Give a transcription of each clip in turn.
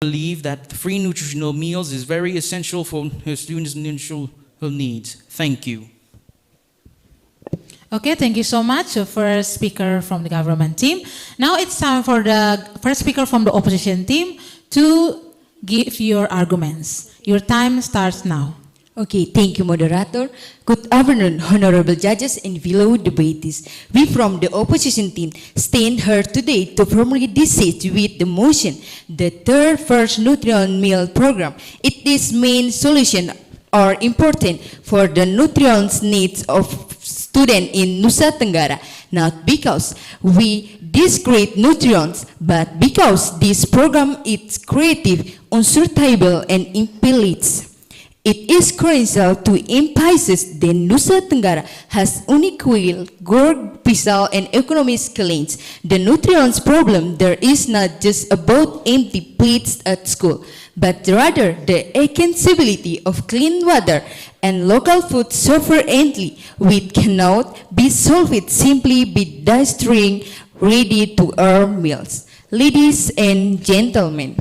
believe that free nutritional meals is very essential for students' nutritional needs. Thank you. Okay, thank you so much, first speaker from the government team. Now it's time for the first speaker from the opposition team to give your arguments. Your time starts now. Okay, thank you, moderator. Good afternoon, honorable judges and fellow debatees. We from the opposition team stand here today to formally dissent with the motion, the third first nutrient meal program. It is main solution are important for the nutrients needs of students in Nusa Tenggara, not because we discredit nutrients, but because this program is creative, unsustainable, and implicit. It is crucial to emphasize that Nusa Tenggara has unequal geographical and economic challenges. The nutrients problem there is not just about empty plates at school, but rather the accessibility of clean water and local food sufficiently, which cannot be solved simply by distributing ready-to-eat meals. Ladies and gentlemen,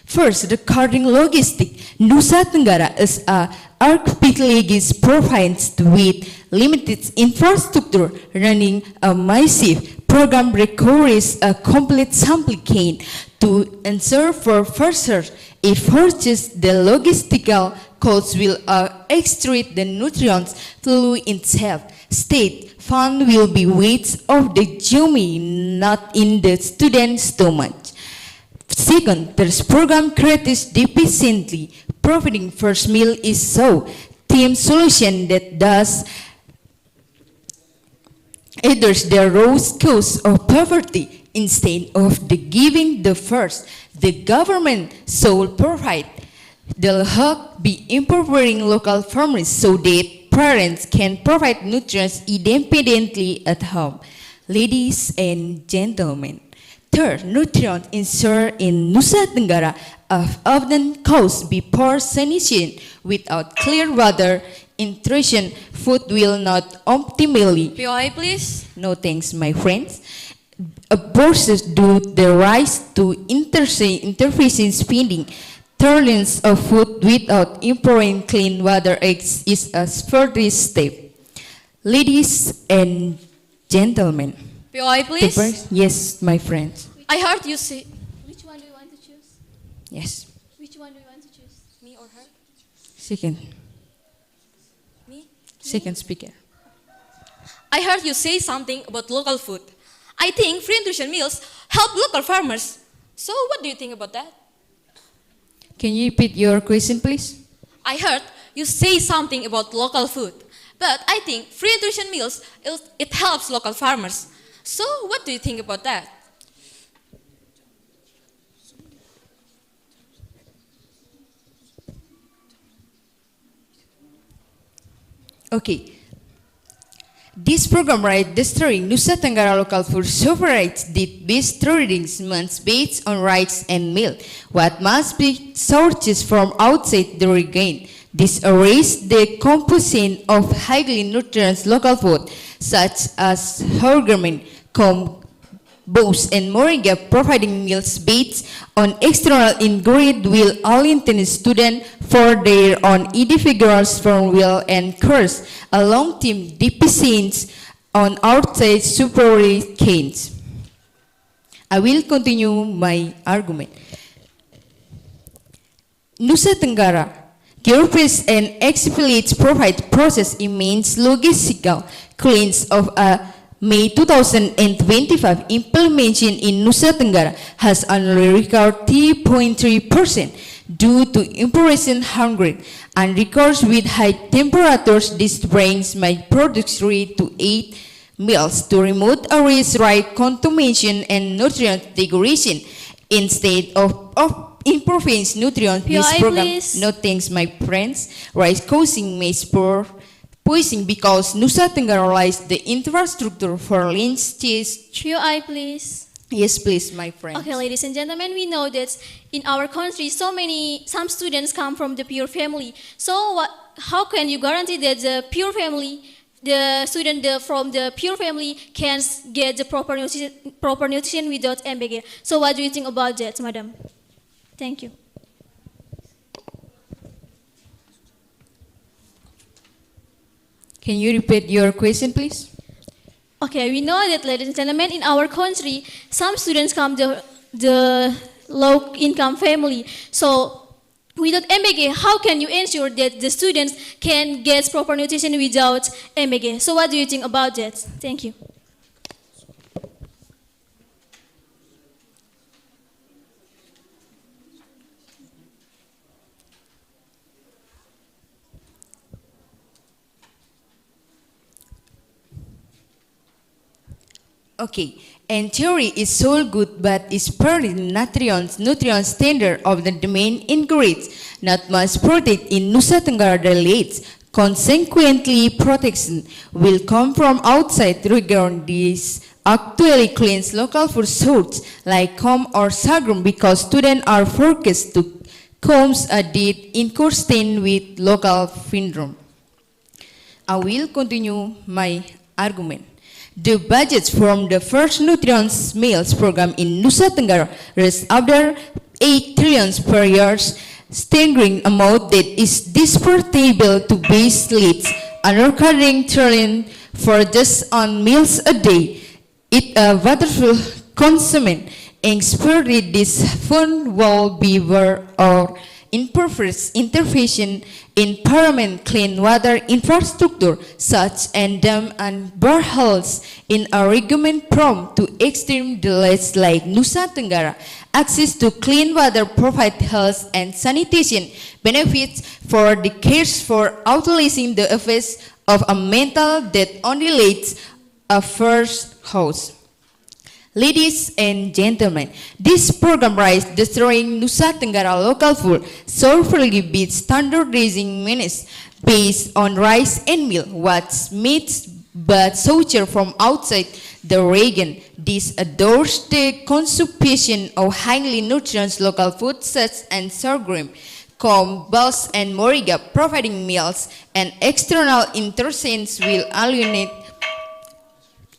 first, regarding logistics, Nusa Tenggara is a archipelagic province with limited infrastructure. Running a massive program requires a complete supply chain to ensure for further efforts the logistical costs will extract the nutrients flow itself. State fund will be weights of the journey, not in the student's stomach. Second, this program creates deficiently providing first meal is so team solution that does address the root cause of poverty instead of the giving the first. The government should provide the help by empowering local farmers so that parents can provide nutrients independently at home. Ladies and gentlemen, third, nutrient insert in Nusa Tenggara often caused by poor sanitation. Without clear water, nutrition food will not optimally. POI, please. No thanks, my friends. Abortions due the rise to interfacing spending. Trillions of food without improving clean water is a further step. Ladies and gentlemen. POI, please. Yes, my friends. I heard you say. Which one do you want to choose? Yes. Which one do you want to choose? Me or her? Second. Me? Second speaker. I heard you say something about local food. I think free nutrition meals help local farmers. So what do you think about that? Can you repeat your question, please? I heard you say something about local food. But I think free nutrition meals, it helps local farmers. So what do you think about that? Okay. This program right destroying Nusa Tenggara local food sovereignty did best tradings months based on rights and meal. What must be sources from outside the regain. This erased the composition of highly nutritious local food such as horgermin, bows and moringa, providing meals based on external ingredient will orientate students for their own individual firm will and curse a long-term deficiency on outside superiority gains. I will continue my argument. Nusa Tenggara geographies and exhibits provide process immense logistical claims of a May 2025 implementation in Nusa Tenggara has only recorded 3.3% due to impression hunger and records with high temperatures. This brings my production rate to 8 meals to remote areas right contamination and nutrient degradation instead of improving nutrient. This program, please. no thanks my friends, rice causing maize poisoning because Nusa Tenggara lies the infrastructure for lynch cheese. POI, please. Yes, please, my friend. Okay, ladies and gentlemen, we know that in our country, some students come from the poor family. So how can you guarantee that the poor family, the student from the poor family can get the proper nutrition without ambiguity? So what do you think about that, madam? Thank you. Can you repeat your question, please? Okay, we know that, ladies and gentlemen, in our country, some students come the low-income family. So, without MBG, how can you ensure that the students can get proper nutrition without MBG? So, what do you think about that? Thank you. Okay, and theory is so good, but is per nutrient standard of the main ingredients, not much protect in Nusa Tenggara delegates. Consequently, protection will come from outside regarding these actually cleans local food sources like corn or sorghum because students are focused to comes a diet inconsistent with local syndrome. I will continue my argument. The budgets from the first nutrients meals program in Nusa Tenggara is under 8 trillion per year, staggering amount that is disproportional to base leads, another trillion for just on meals a day. It a wonderful consummate, expected this fund will be where or imperfect intervention in permanent clean water infrastructure such as dam and boreholes in a argument prone to extreme delays like Nusa Tenggara. Access to clean water provide health and sanitation benefits for the case for outlasting the effects of a mental that only leads a first house. Ladies and gentlemen, this program rise destroying Nusa Tenggara local food sorely beats standardizing menus based on rice and meal, what's meats but suture from outside the region. This adores the consumption of highly nutritious local foods such as sorghum, corn, bulls, and moriga, providing meals and external interventions will alienate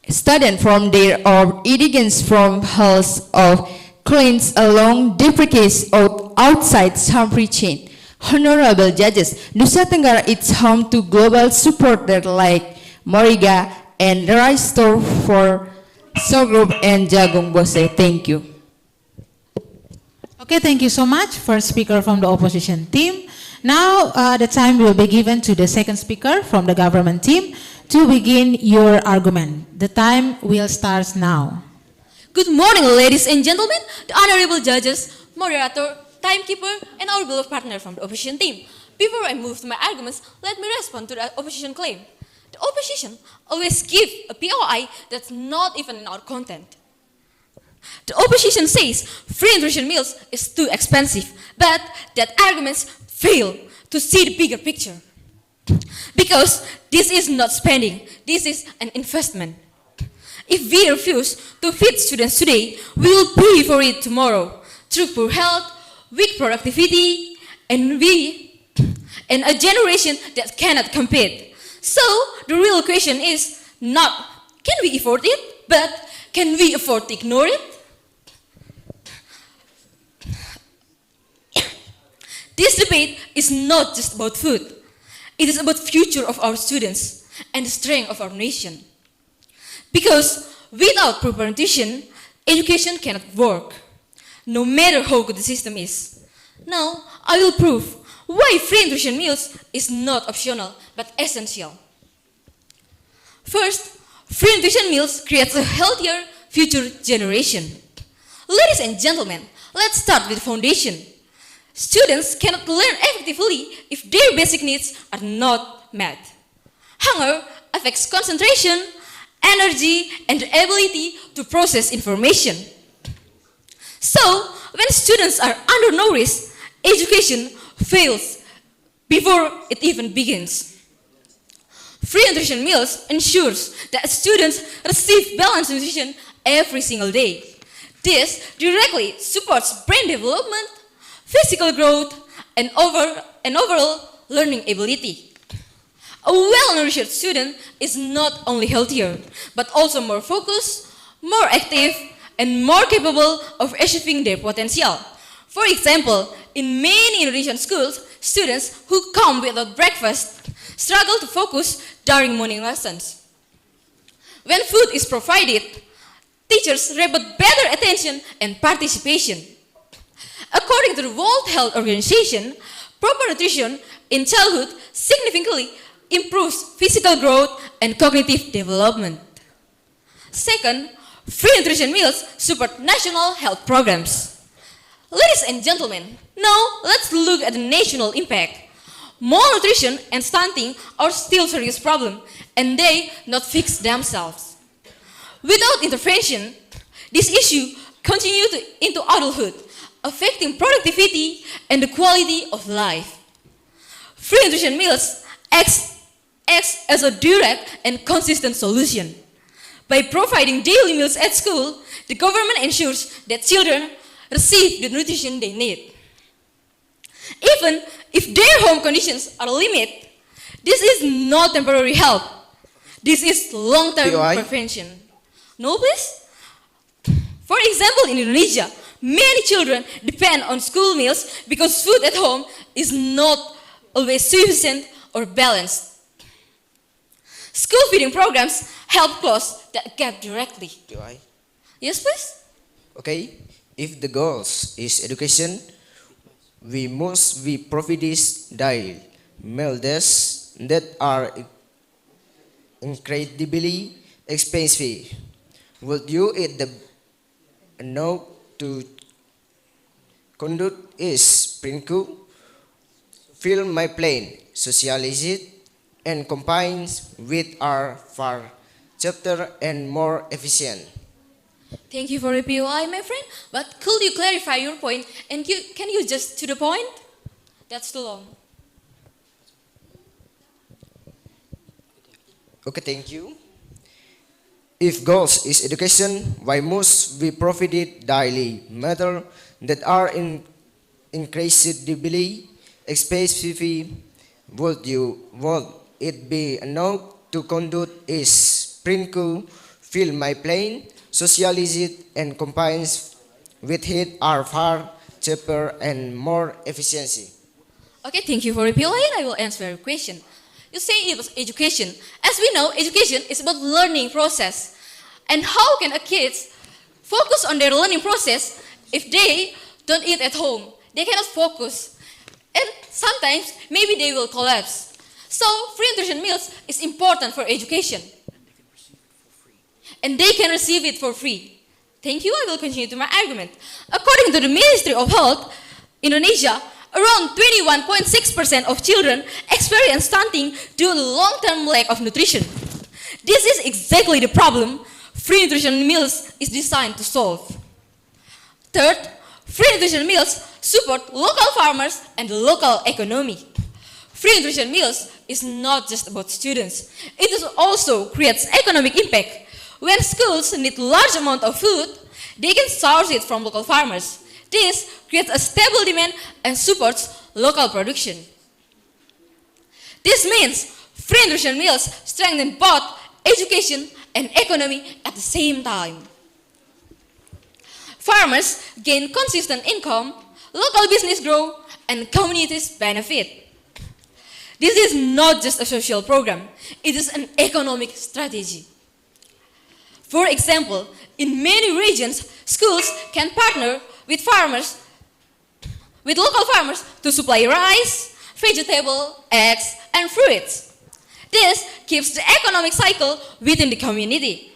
students from their or irrigants from health of cleans along deprecates of outside supply chain. Honorable judges, Nusa Tenggara is home to global supporters like Moriga and rice store for sorghum and jagung bose. Thank you. Okay, thank you so much. First speaker from the opposition team. Now the time will be given to the second speaker from the government team to begin your argument. The time will start now. Good morning, ladies and gentlemen, the honorable judges, moderator, timekeeper, and our beloved partner from the opposition team. Before I move to my arguments, let me respond to the opposition claim. The opposition always give a POI that's not even in our content. The opposition says free nutrition meals is too expensive, but that arguments fail to see the bigger picture. Because this is not spending, this is an investment. If we refuse to feed students today, we will pay for it tomorrow through poor health, weak productivity, and a generation that cannot compete. So the real question is not can we afford it, but can we afford to ignore it? This debate is not just about food. It is about the future of our students and the strength of our nation. Because without proper nutrition, education cannot work, no matter how good the system is. Now, I will prove why free nutrition meals is not optional, but essential. First, free nutrition meals creates a healthier future generation. Ladies and gentlemen, let's start with the foundation. Students cannot learn effectively if their basic needs are not met. Hunger affects concentration, energy, and the ability to process information. So, when students are undernourished, education fails before it even begins. Free nutrition meals ensures that students receive balanced nutrition every single day. This directly supports brain development, physical growth, and overall learning ability. A well-nourished student is not only healthier, but also more focused, more active, and more capable of achieving their potential. For example, in many Indonesian schools, students who come without breakfast struggle to focus during morning lessons. When food is provided, teachers report better attention and participation. According to the World Health Organization, proper nutrition in childhood significantly improves physical growth and cognitive development. Second, free nutrition meals support national health programs. Ladies and gentlemen, now let's look at the national impact. Malnutrition and stunting are still serious problems, and they not fix themselves. Without intervention, this issue continues into adulthood, affecting productivity and the quality of life. Free nutrition meals acts as a direct and consistent solution. By providing daily meals at school, the government ensures that children receive the nutrition they need. Even if their home conditions are limited, this is not temporary help. This is long-term prevention. No, please? For example, in Indonesia, many children depend on school meals because food at home is not always sufficient or balanced. School feeding programs help close that gap directly. Yes, please? Okay, if the goals is education, we must be provide daily meals that are incredibly expensive. Would you eat the enough to conduct is sprinkle, fill my plane, socialize it, and combines with our far chapter and more efficient. Thank you for the POI, my friend. But could you clarify your point and can you just to the point? That's too long. Okay, thank you. If goals is education, why must we provide daily matter that are increasingly expensive? Would it be enough to conduct is sprinkle, fill my plane, socialize it, and combines with it are far cheaper and more efficiency? Okay, thank you for the POI and I will answer your question. You say it was education. As we know, education is about learning process. And how can a kids focus on their learning process if they don't eat at home? They cannot focus. And sometimes, maybe they will collapse. So, free nutrition meals is important for education. And they can receive it for free. Thank you, I will continue to my argument. According to the Ministry of Health, Indonesia, around 21.6% of children experience stunting due to long-term lack of nutrition. This is exactly the problem free nutrition meals is designed to solve. Third, free nutrition meals support local farmers and the local economy. Free nutrition meals is not just about students. It also creates economic impact. When schools need large amount of food, they can source it from local farmers. This creates a stable demand and supports local production. This means free nutrition meals strengthen both education and economy at the same time. Farmers gain consistent income, local business grow, and communities benefit. This is not just a social program, it is an economic strategy. For example, in many regions, schools can partner with local farmers to supply rice, vegetable, eggs, and fruits. This keeps the economic cycle within the community.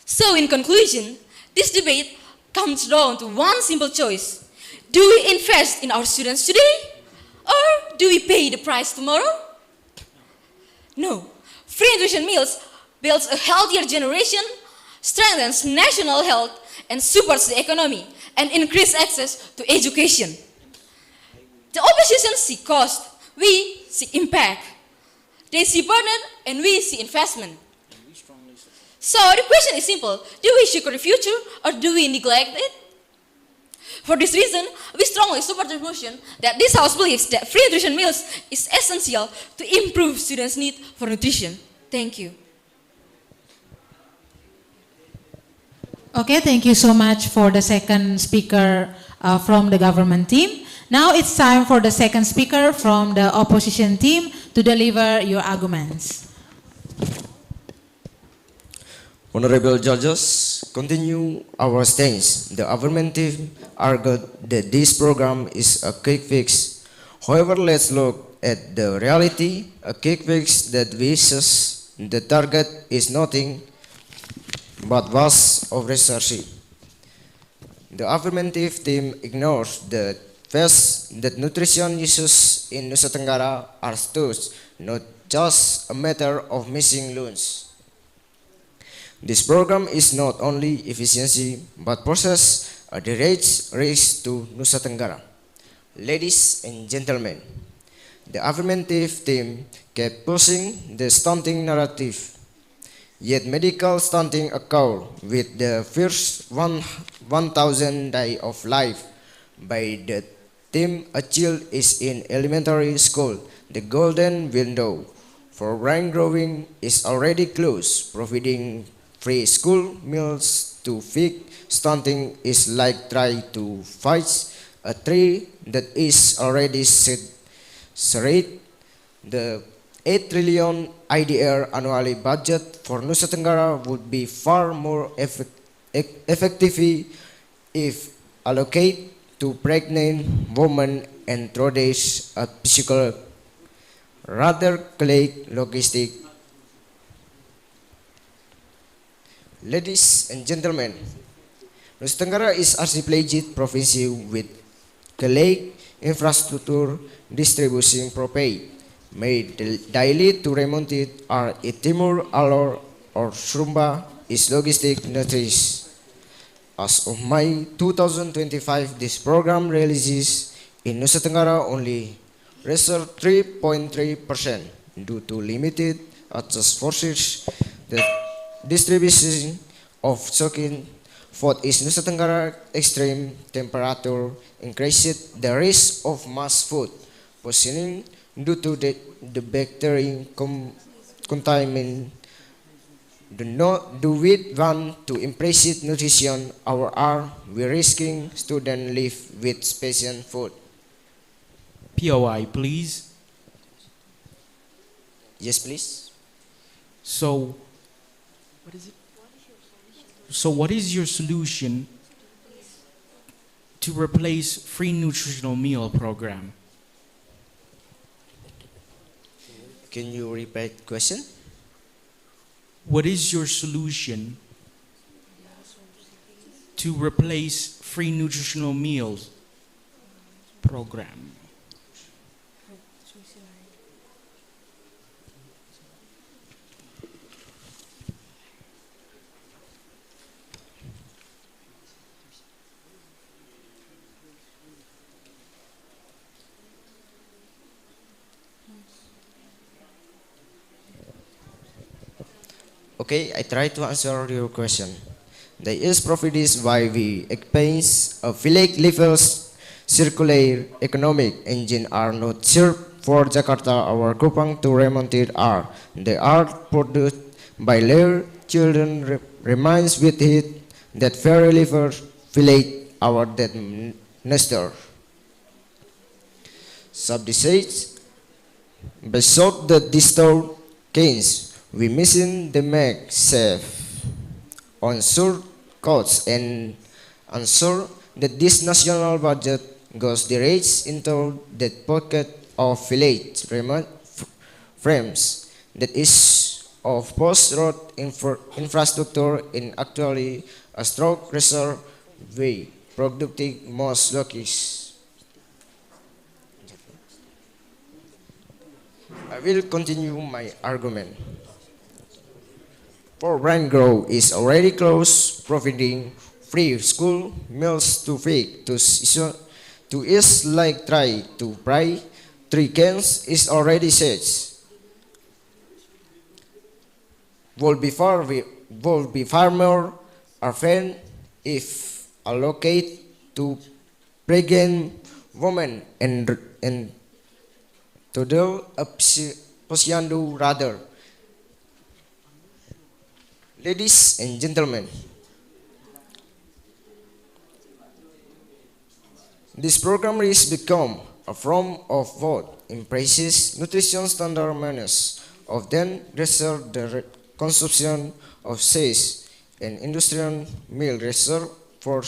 So in conclusion, this debate comes down to one simple choice. Do we invest in our students today? Or do we pay the price tomorrow? No. Free nutrition meals builds a healthier generation, strengthens national health, and supports the economy, and increase access to education. The opposition see cost, we see impact. They see burden, and we see investment. So the question is simple, do we secure the future, or do we neglect it? For this reason, we strongly support the motion that this House believes that free nutrition meals is essential to improve students' need for nutrition. Thank you. Okay, thank you so much for the second speaker from the government team. Now it's time for the second speaker from the opposition team to deliver your arguments. Honorable judges, continue our stance. The government team argued that this program is a quick fix. However, let's look at the reality. A quick fix that wishes the target is nothing but vast of research. The affirmative team ignores the fact that nutrition issues in Nusa Tenggara are thus not just a matter of missing lunch. This program is not only efficiency but poses a direct risk to Nusa Tenggara. Ladies and gentlemen, the affirmative team kept pushing the stunting narrative. Yet medical stunting occurs with the first 1,000 days of life. By the time a child is in elementary school, the golden window for brain growing is already closed. Providing free school meals to fix stunting is like trying to fight a tree that is already serrated. The 8 trillion IDR annually budget for Nusa Tenggara would be far more effective if allocated to pregnant women and those at physical rather collect logistic. Ladies and gentlemen, Nusa Tenggara is archipelagic province with collect infrastructure distribution propane made daily to remonted are Timur Alor or Srumba is logistic notice. As of May 2025, this program releases in Nusa Tenggara only reserve 3.3% due to limited access forces. The distribution of soaking food is Nusa Tenggara extreme temperature increased the risk of mass food poisoning due to the bacterial contaminant. Do we want to improve nutrition or are we risking student live with special food? POI, please. Yes, please. So, what is your solution to replace free nutritional meal program? Can you repeat the question? What is your solution to replace free nutritional meals program? Okay, I try to answer your question. The is profit is why we expense a village levels circular economic engine are not served for Jakarta or Kupang to remonted are. They are produced by layer children reminds with it that very liver village our that nester. Subdisates beside the distal canes. We missing the mag safe on sur costs and ensure that this national budget goes direct into the pocket of village remote frames that is of post-road infrastructure in actually a stroke reserve way productive most locations. I will continue my argument. For brand growth is already closed, providing free school meals to feed to is like try to buy 3 cans is already set. Will be far more often if allocate to pregnant women and to do a posyandu rather. Ladies and gentlemen, This program is become a form of what embraces nutrition standard manners, of then reserve the consumption of says and industrial meal reserve for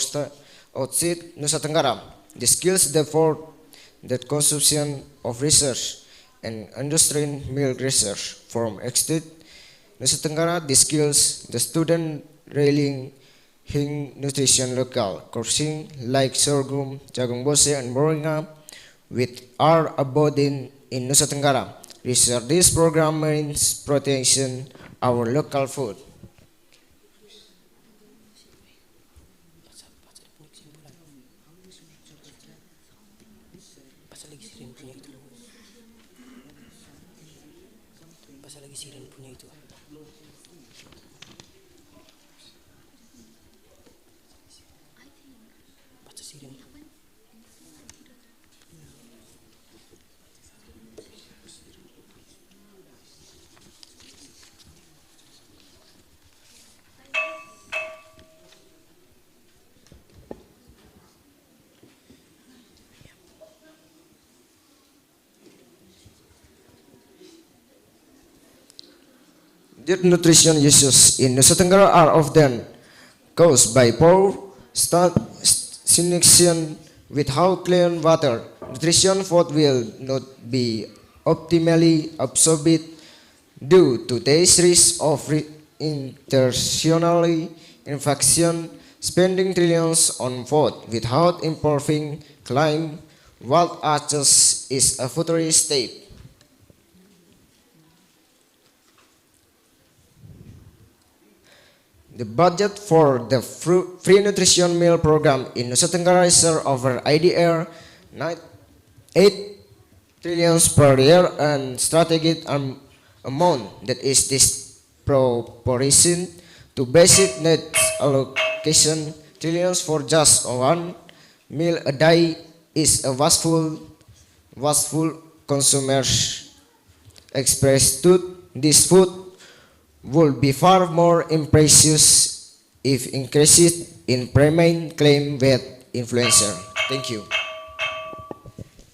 outside Nusa Tenggara. The skills therefore that consumption of research and industrial meal research from extent Nusa Tenggara, the skills the student railing nutrition local coursing like sorghum, jagung bose, and moringa with our abode in Nusa Tenggara. Research this program means protection our local food. Deep nutrition issues in Nusa Tenggara are often caused by poor sanitation without clean water. Nutrition food will not be optimally absorbed due to the risk of international infection. Spending trillions on food without improving climate what access is a futurist step. The budget for the free nutrition meal program in Nusa Tenggara is over IDR 8 trillion per year and strategic amount that is disproportionate to basic needs allocation. Trillions for just one meal a day is a wasteful consumers express to this food would be far more precious if increased in premium claim with influencer. Thank you.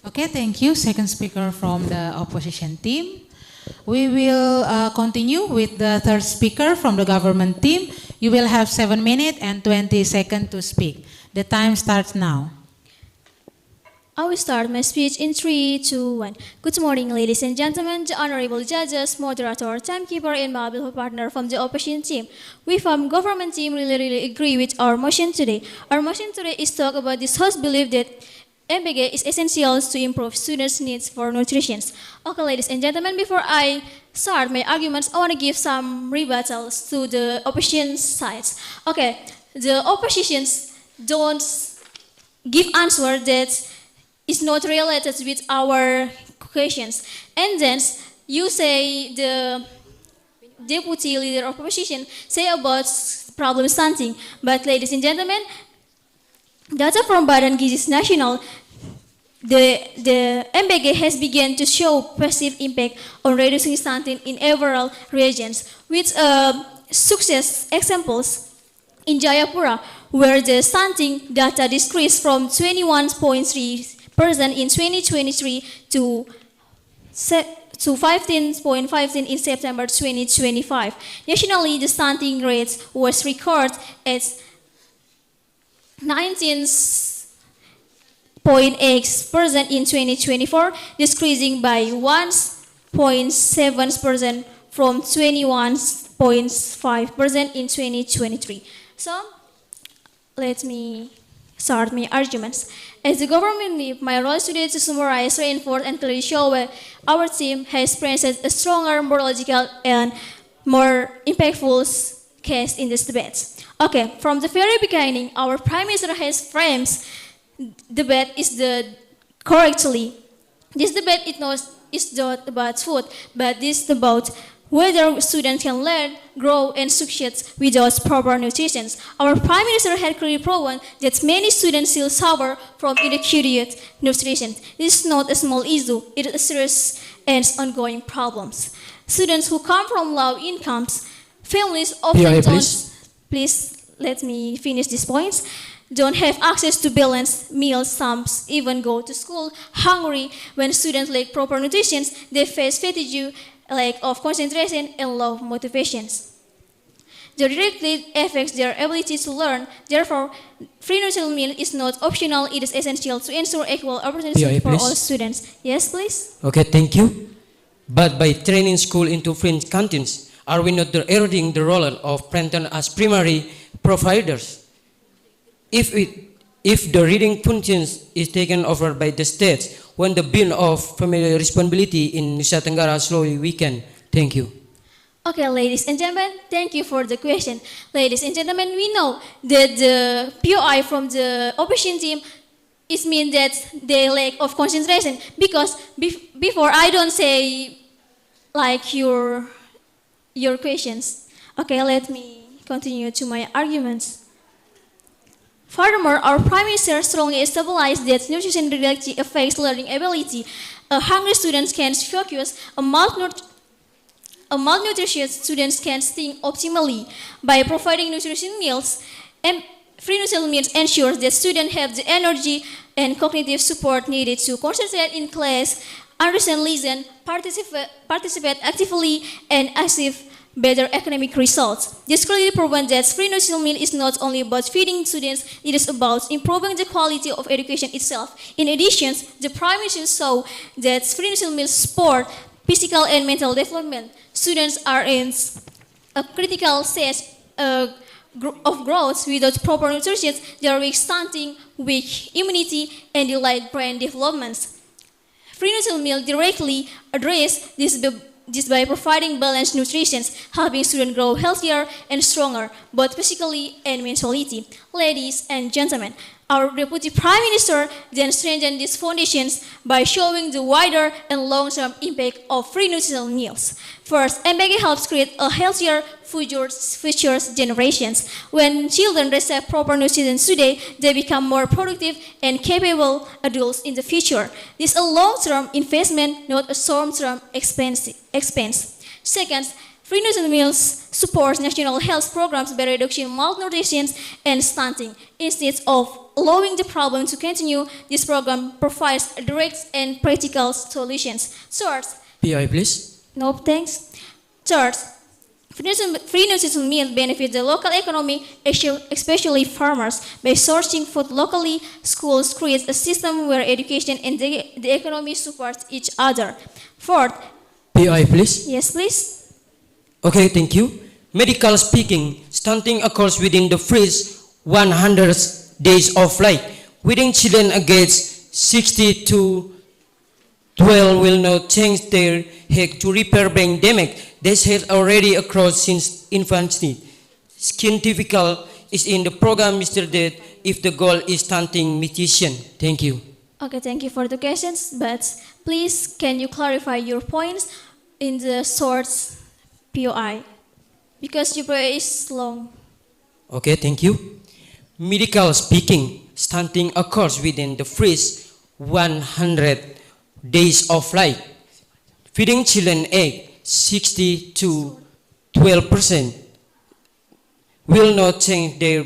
Okay, thank you. Second speaker from the opposition team. We will continue with the third speaker from the government team. You will have 7 minutes and 20 seconds to speak. The time starts now. I will start my speech in 3, 2, 1. Good morning, ladies and gentlemen, the honorable judges, moderator, timekeeper, and my able partner from the opposition team. We from government team really agree with our motion today. Our motion today is talk about this host belief that MBG is essential to improve students' needs for nutrition. Okay, ladies and gentlemen, before I start my arguments, I want to give some rebuttals to the opposition sides. Okay, the oppositions don't give answer that is not related with our questions. And then you say the deputy leader of opposition say about problem stunting. But ladies and gentlemen, data from Badan Gizi Nasional, the MBG has begun to show positive impact on reducing stunting in several regions, with success examples in Jayapura, where the stunting data decreased from 21.3% in 2023 to 15.15% in September 2025. Nationally, the stunting rate was recorded at 19.8% in 2024, decreasing by 1.7% from 21.5% in 2023. So, let me start my arguments. As the government, my role today to summarize, reinforce, and clearly show where our team has presented a stronger, more logical, and more impactful case in this debate. Okay, from the very beginning, our Prime Minister has framed debate is the correctly. This debate is not about food, but this is about whether students can learn, grow, and succeed without proper nutrition. Our Prime Minister had clearly proven that many students still suffer from inadequate nutrition. This is not a small issue, it is a serious and ongoing problem. Students who come from low incomes, families often don't... Please let me finish these points. don't have access to balanced meals. Some even go to school hungry. When students lack proper nutrition, they face fatigue, lack of concentration, and low motivations. This directly affects their ability to learn. Therefore, free nutritional meal is not optional. It is essential to ensure equal opportunities PI, for please. all students. Yes, please. Okay, thank you. But by training school into free canteens, are we not eroding the role of parents as primary providers? If the reading functions is taken over by the states, when the burden of family responsibility in Nusa Tenggara slowly weaken. Thank you. Okay, ladies and gentlemen, thank you for the question. Ladies and gentlemen, we know that the POI from the opposition team is mean that they lack of concentration, because before I don't say like your questions. Okay, let me continue to my arguments. Furthermore, our Prime Minister strongly established that nutrition directly affects learning ability. A hungry student can't focus, a malnutritious students can't think optimally. By providing nutrition meals, and free nutrition meals ensures that students have the energy and cognitive support needed to concentrate in class, understand, listen, participate actively, and achieve better academic results. This clearly proves that free nutritional meal is not only about feeding students, it is about improving the quality of education itself. In addition, the Prime Minister saw that free nutritional meals support physical and mental development. Students are in a critical stage of growth. Without proper nutrition, they are weak stunting, weak immunity, and delayed brain developments. Free nutritional meal directly address this by providing balanced nutrition, helping students grow healthier and stronger, both physically and mentally. Ladies and gentlemen, our Deputy Prime Minister then strengthened these foundations by showing the wider and long-term impact of free nutritional meals. First, MBG helps create a healthier future generations. When children receive proper nutrition today, they become more productive and capable adults in the future. This is a long-term investment, not a short-term expense. Second, free nutrition meals supports national health programs by reducing malnutrition and stunting. Instead of allowing the problem to continue, this program provides direct and practical solutions. Third, PI, please. no thanks. Third, free nutrition meals benefit the local economy, especially farmers. By sourcing food locally, schools create a system where education and the economy support each other. Fourth, PI, please. yes please. Okay, thank you. Medical speaking, stunting occurs within the first 100 days of life. Within children aged 60 to 12 will not change their head to repair brain damage. This has already occurred since infancy. Scientific is in the program, Mr. That if the goal is stunting mutation. Thank you. Okay, thank you for the questions, but please can you clarify your points in the short POI? Because your POI is long. Okay, thank you. Medical speaking, stunting occurs within the first 100 days of life. Feeding children aged 60 to 12% will not change their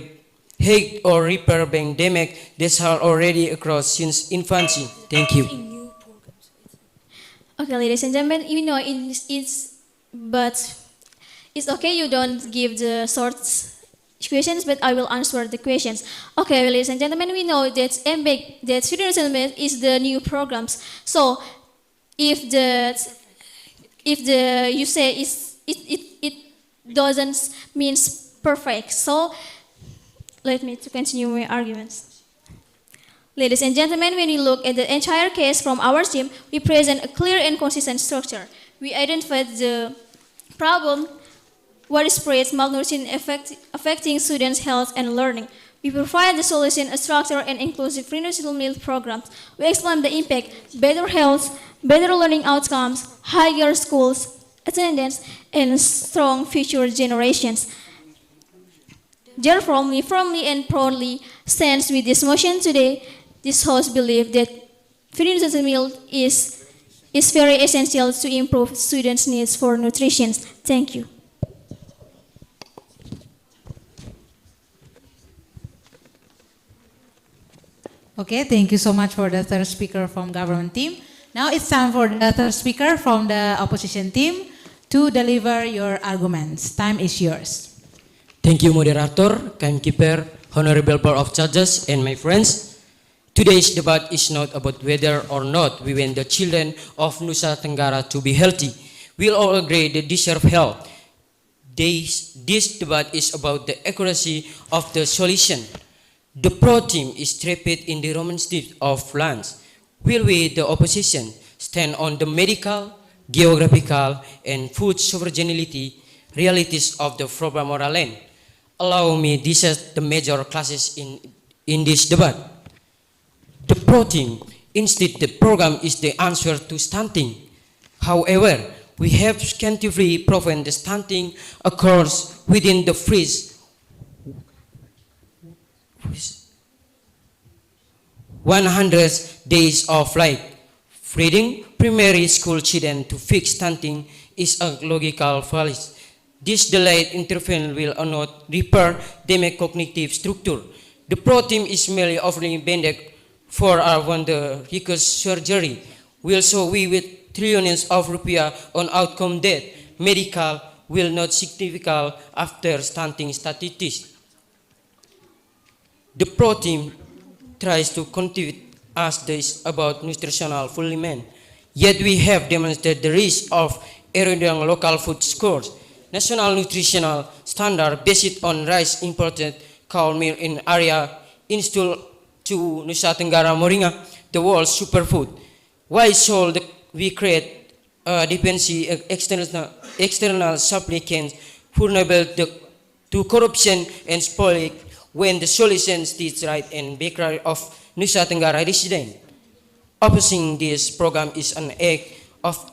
head or repair brain damage that has already occurred since infancy. Thank you. Okay, ladies and gentlemen, you know but it's okay you don't give the short questions, but I will answer the questions. Okay, ladies and gentlemen, we know that student settlement is the new programs. So if you say it doesn't means perfect. So let me to continue my arguments. Ladies and gentlemen, when we look at the entire case from our team, we present a clear and consistent structure. We identified the problem, what is spreads malnutrition affecting students' health and learning. We provide the solution, a structure and inclusive free nutritional meal programs. We explain the impact, better health, better learning outcomes, higher schools attendance, and strong future generations. Therefore, we firmly and proudly stand with this motion today. This House believes that free nutritional meal is very essential to improve students' needs for nutrition. Thank you. Okay, thank you so much for the third speaker from government team. Now it's time for the third speaker from the opposition team to deliver your arguments. Time is yours. Thank you, moderator, timekeeper, honorable board of judges, and my friends. Today's debate is not about whether or not we want the children of Nusa Tenggara to be healthy. We all agree they deserve health. This debate is about the accuracy of the solution. The pro team is trapped in the Roman state of lands. Will we, the opposition, stand on the medical, geographical, and food sovereignty realities of the Frobamora land? Allow me to discuss the major classes in this debate. The pro team, instead the program is the answer to stunting. However, we have scientifically proven the stunting occurs within the freeze 100 days of life. Feeding primary school children to fix stunting is a logical fallacy. This delayed intervention will not repair damaged cognitive structure. The pro team is merely offering bandage for our wonder recursive surgery. Will show we with trillions of rupiah on outcome death. Medical will not significant after stunting statistics. The pro team tries to convince us this about nutritional fulfillment. Yet we have demonstrated the risk of eroding local food scores. National nutritional standard based on rice imported cow meal in area installed to Nusa Tenggara Moringa, the world's superfood. Why should we create a dependency external supplicants vulnerable to corruption and spoiling when the solution sits right in background of Nusa Tenggara resident? Opposing this program is an act of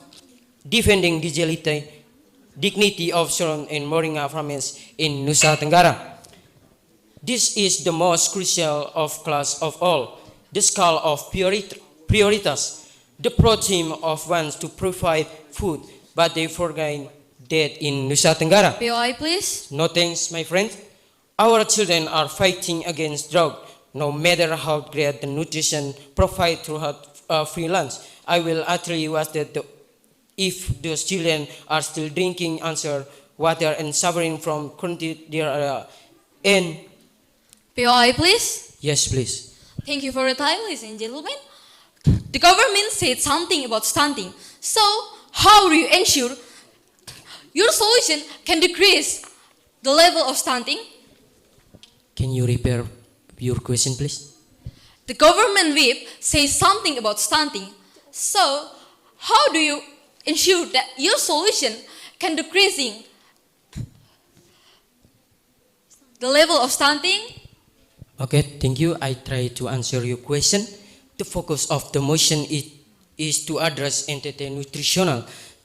defending dignity of Soron and Moringa farmers in Nusa Tenggara. This is the most crucial of class of all, the scale of prioritas. The pro team of wants to provide food, but they forget that in Nusa Tenggara. POI, please. No thanks, my friend. Our children are fighting against drug, no matter how great the nutrition provided throughout free lunch. I will actually watch that if those children are still drinking answer water and suffering from chronic diarrhea. And POI, please. yes, please. Thank you for your time, ladies and gentlemen. The government said something about stunting. So, how do you ensure your solution can decrease the level of stunting? Can you repeat your question, please? The government whip says something about stunting. So, how do you ensure that your solution can decreasing the level of stunting? Okay, thank you. I try to answer your question. The focus of the motion is to address entity nutritional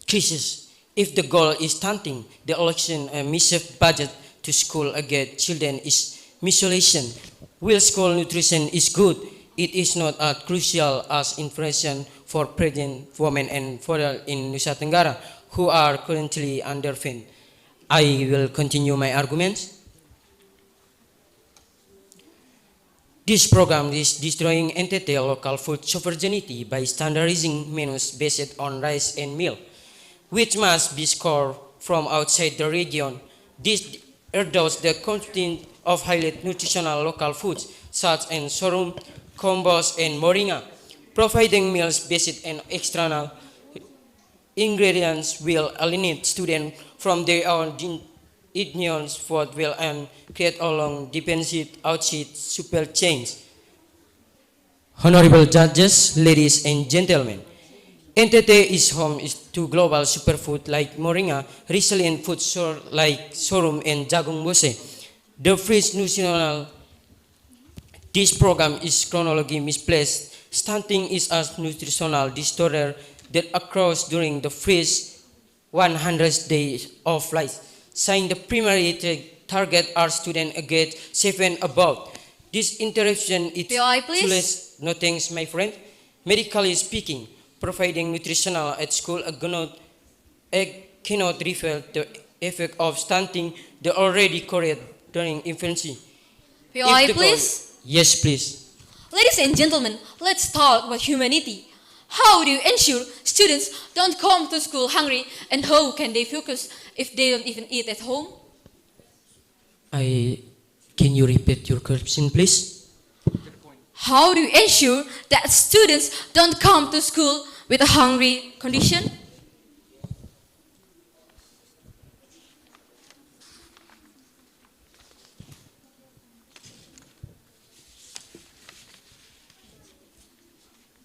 crisis. If the goal is stunting, the allocation a massive budget to school against children is miscellaneous. While school nutrition is good, it is not as crucial as information for pregnant women and further in Nusa Tenggara who are currently underfed. I will continue my arguments. This program is destroying entity local food sovereignty by standardizing menus based on rice and meal, which must be scored from outside the region. This erodes the content of highly nutritional local foods, such as sorghum, combos, and moringa. Providing meals based on external ingredients will alienate students from their own ignorance food will and create a long dependency outside supply chains. Honorable judges, ladies and gentlemen, NTT is home to global superfood like moringa, resilient food like sorghum and jagung bose. The phrase nutritional, this program is chronologically misplaced. Stunting is a nutritional disorder that occurs during the first 100 days of life. Saying the primary target are students aged 7 above. This interruption is POI, please. too less. No thanks, my friend. Medically speaking, providing nutritional at school cannot reveal the effect of stunting the already occurred during infancy. POI, If the goal- please. Yes, please. Ladies and gentlemen, let's talk about humanity. How do you ensure students don't come to school hungry, and how can they focus if they don't even eat at home? Can you repeat your question, please? How do you ensure that students don't come to school with a hungry condition?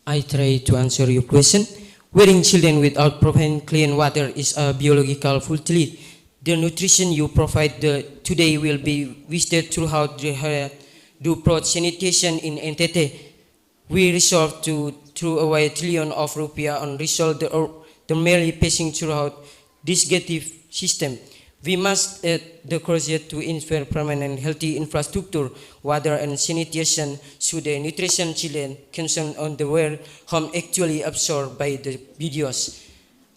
I try to answer your question. Wearing children without proper clean water is a biological fatality. The nutrition you provide today will be wasted throughout the health. Do proper sanitation in NTT. We resolve to throw away trillion of rupiah on resolve the merely passing throughout this negative system. We must add the courage to ensure permanent healthy infrastructure, water and sanitation, so the nutrition children concerned on the world home actually absorbed by the videos.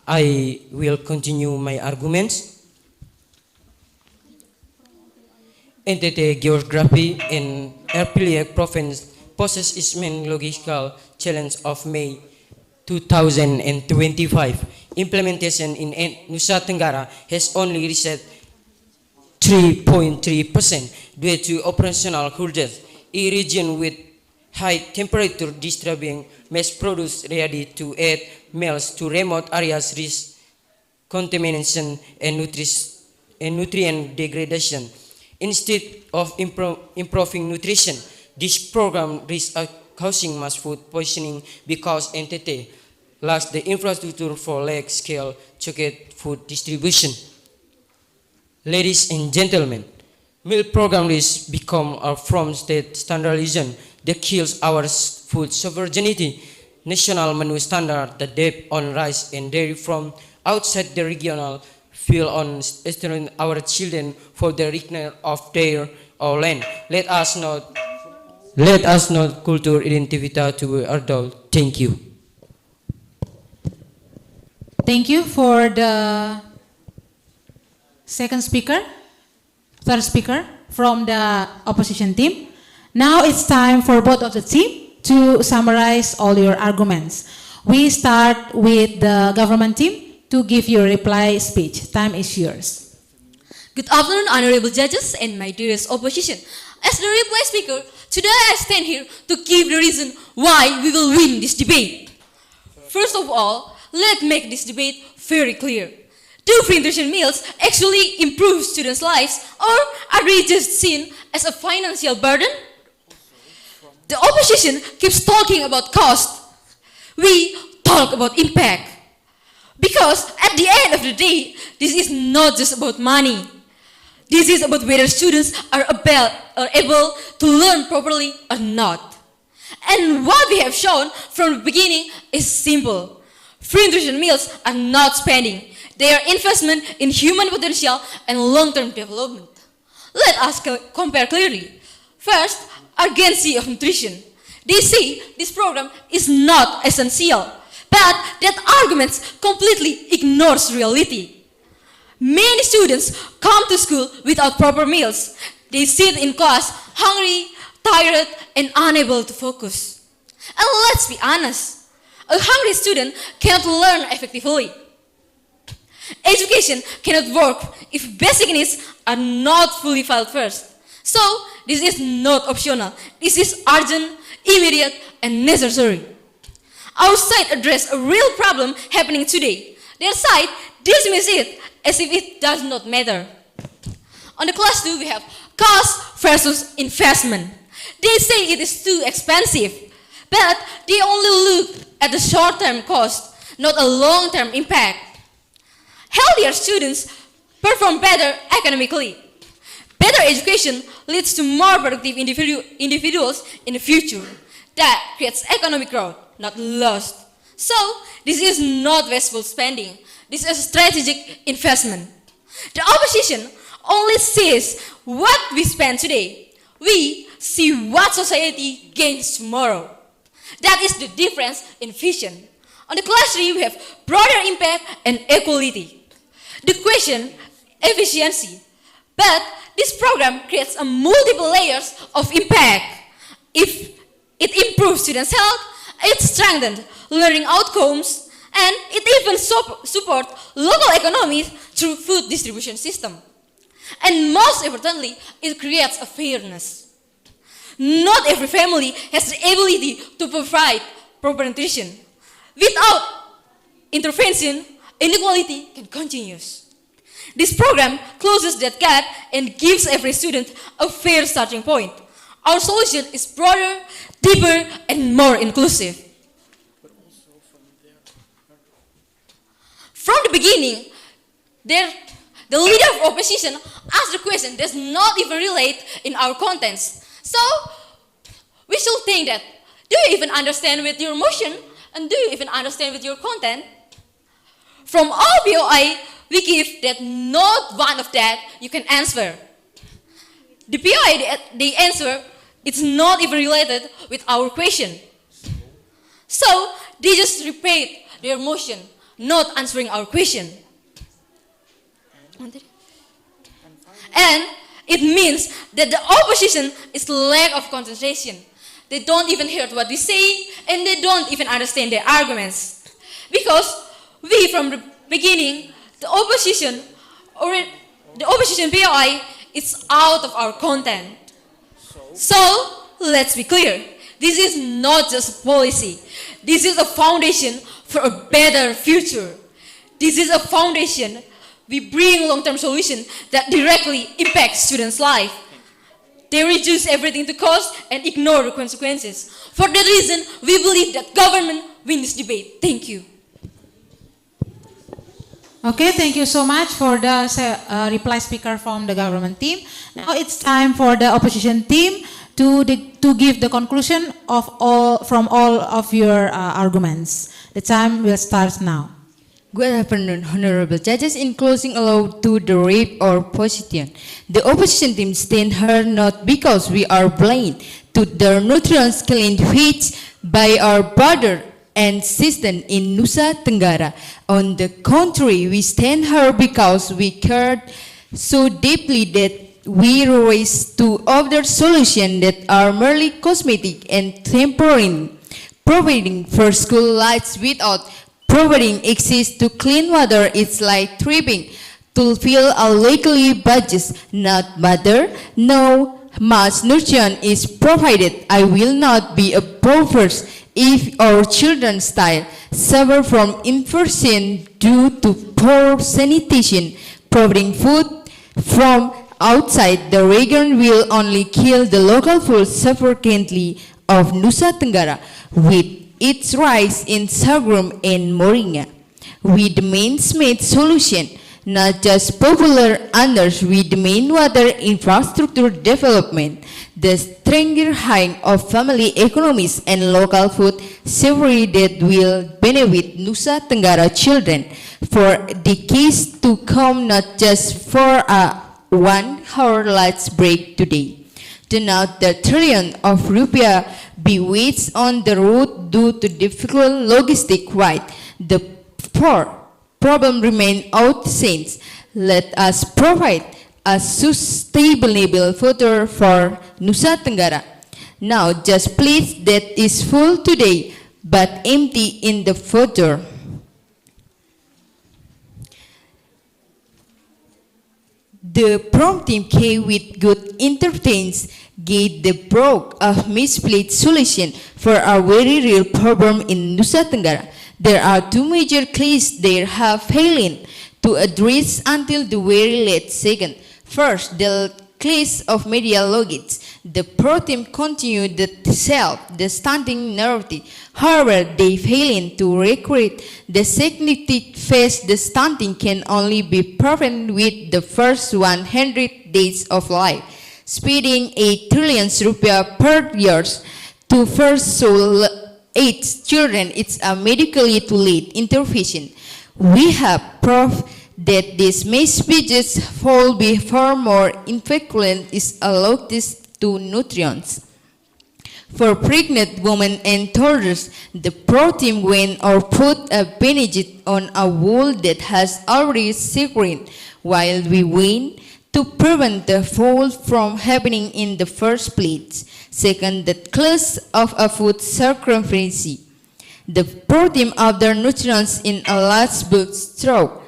I will continue my arguments. NTT geography and affiliate province poses its main logical challenge of May 2025. Implementation in Nusa Tenggara has only reached 3.3% due to operational hurdles. A region with high temperature disturbing mass produce ready to add meals to remote areas risk contamination and nutrient degradation. Instead of improving nutrition, this program risks causing mass food poisoning because NTT lacks the infrastructure for large-scale chocolate food distribution. Ladies and gentlemen, meal program risks become a from state standardization that kills our food sovereignty. National menu standard that depend on rice and dairy from outside the regional feel on establishing our children for the richness of their land. Let us not culture identity to adult. Thank you. Thank you for the second speaker, third speaker from the opposition team. Now it's time for both of the team to summarize all your arguments. We start with the government team to give your reply speech. Time is yours. Good afternoon, honorable judges and my dearest opposition. As the reply speaker, today I stand here to give the reason why we will win this debate. First of all, let's make this debate very clear. Do free nutrition meals actually improve students' lives, or are they just seen as a financial burden? The opposition keeps talking about cost. We talk about impact. Because at the end of the day, this is not just about money. This is about whether students are able to learn properly or not. And what we have shown from the beginning is simple. Free nutrition meals are not spending. They are investment in human potential and long-term development. Let us compare clearly. First, urgency of nutrition. They say this program is not essential, but that argument completely ignores reality. Many students come to school without proper meals. They sit in class hungry, tired, and unable to focus. And let's be honest, a hungry student cannot learn effectively. Education cannot work if basic needs are not fully filled first. So, this is not optional. This is urgent, immediate, and necessary. Our side addressed a real problem happening today. Their side dismisses it as if it does not matter. On the class 2, we have cost versus investment. They say it is too expensive, but they only look at the short-term cost, not a long-term impact. Healthier students perform better academically. Better education leads to more productive individuals in the future. That creates economic growth, not loss. So, this is not wasteful spending. This is a strategic investment. The opposition only sees what we spend today. We see what society gains tomorrow. That is the difference in vision. On the class 3, we have broader impact and equality. The question, efficiency. But this program creates a multiple layers of impact. If It improves students' health, it strengthens learning outcomes, and it even supports local economies through food distribution system. And most importantly, it creates a fairness. Not every family has the ability to provide proper nutrition. Without intervention, inequality can continue. This program closes that gap and gives every student a fair starting point. Our solution is broader, deeper, and more inclusive. From the beginning, the leader of opposition asked the question that's not even relate in our contents. So, we should think that, do you even understand with your motion? And do you even understand with your content? From all POI, we give that not one of that you can answer. The POI they answer, it's not even related with our question. So, they just repeat their motion, not answering our question. And it means that the opposition is lack of concentration. They don't even hear what we say, and they don't even understand their arguments. Because we, from the beginning, the opposition POI is out of our content. So, let's be clear. This is not just policy. This is a foundation for a better future. This is a foundation. We bring long-term solutions that directly impact students' life. They reduce everything to cost and ignore the consequences. For that reason, we believe that government wins this debate. Thank you. Okay, thank you so much for the reply speaker from the government team. Now it's time for the opposition team to give the conclusion of from all of your arguments. The time will start now. Good afternoon, honorable judges. In closing, allow to the rape or position. The opposition team stand here not because we are blind to the nutrients claimed which by our brother and sister in Nusa Tenggara. On the contrary, we stand here because we cared so deeply that we raise to other solutions that are merely cosmetic and temporary, providing for school lights without providing access to clean water is like tripping to fill a legally budgets, not matter. No mass nutrition is provided. I will not be a prophet if our children's child suffer from infection due to poor sanitation. Providing food from outside the region will only kill the local food sufficiently of Nusa Tenggara with its rise in sorghum and moringa. We demand smart solution, not just popular honors. We demand water infrastructure development, the strengthening of family economies and local food security that will benefit Nusa Tenggara children for decades to come, not just for a 1 hour lights break today. Do not the trillion of rupiah be wasted on the road due to difficult logistic right. The poor problem remain outstanding. Let us provide a sustainable future for Nusa Tenggara. Now, just please that is full today, but empty in the future. The prompt team came with good interventions, gave the broke of misplaced solution for a very real problem in Nusa Tenggara. There are two major cases they have failing to address until the very late second. First, the case of media logits. The pro team continued the stunting narrative. However, they failing to recruit the significant phase. The stunting can only be prevented with the first 100 days of life, spending 8 trillion rupiah per year to first so 8 children. It's a medically too late intervention. We have proof that these messages fall before more infrequent is allowed to nutrients. For pregnant women and toddlers, the protein went or put a benefit on a wool that has already secured, while we went to prevent the fall from happening in the first place. Second, the class of a food circumference. The protein of the nutrients in a large book stroke.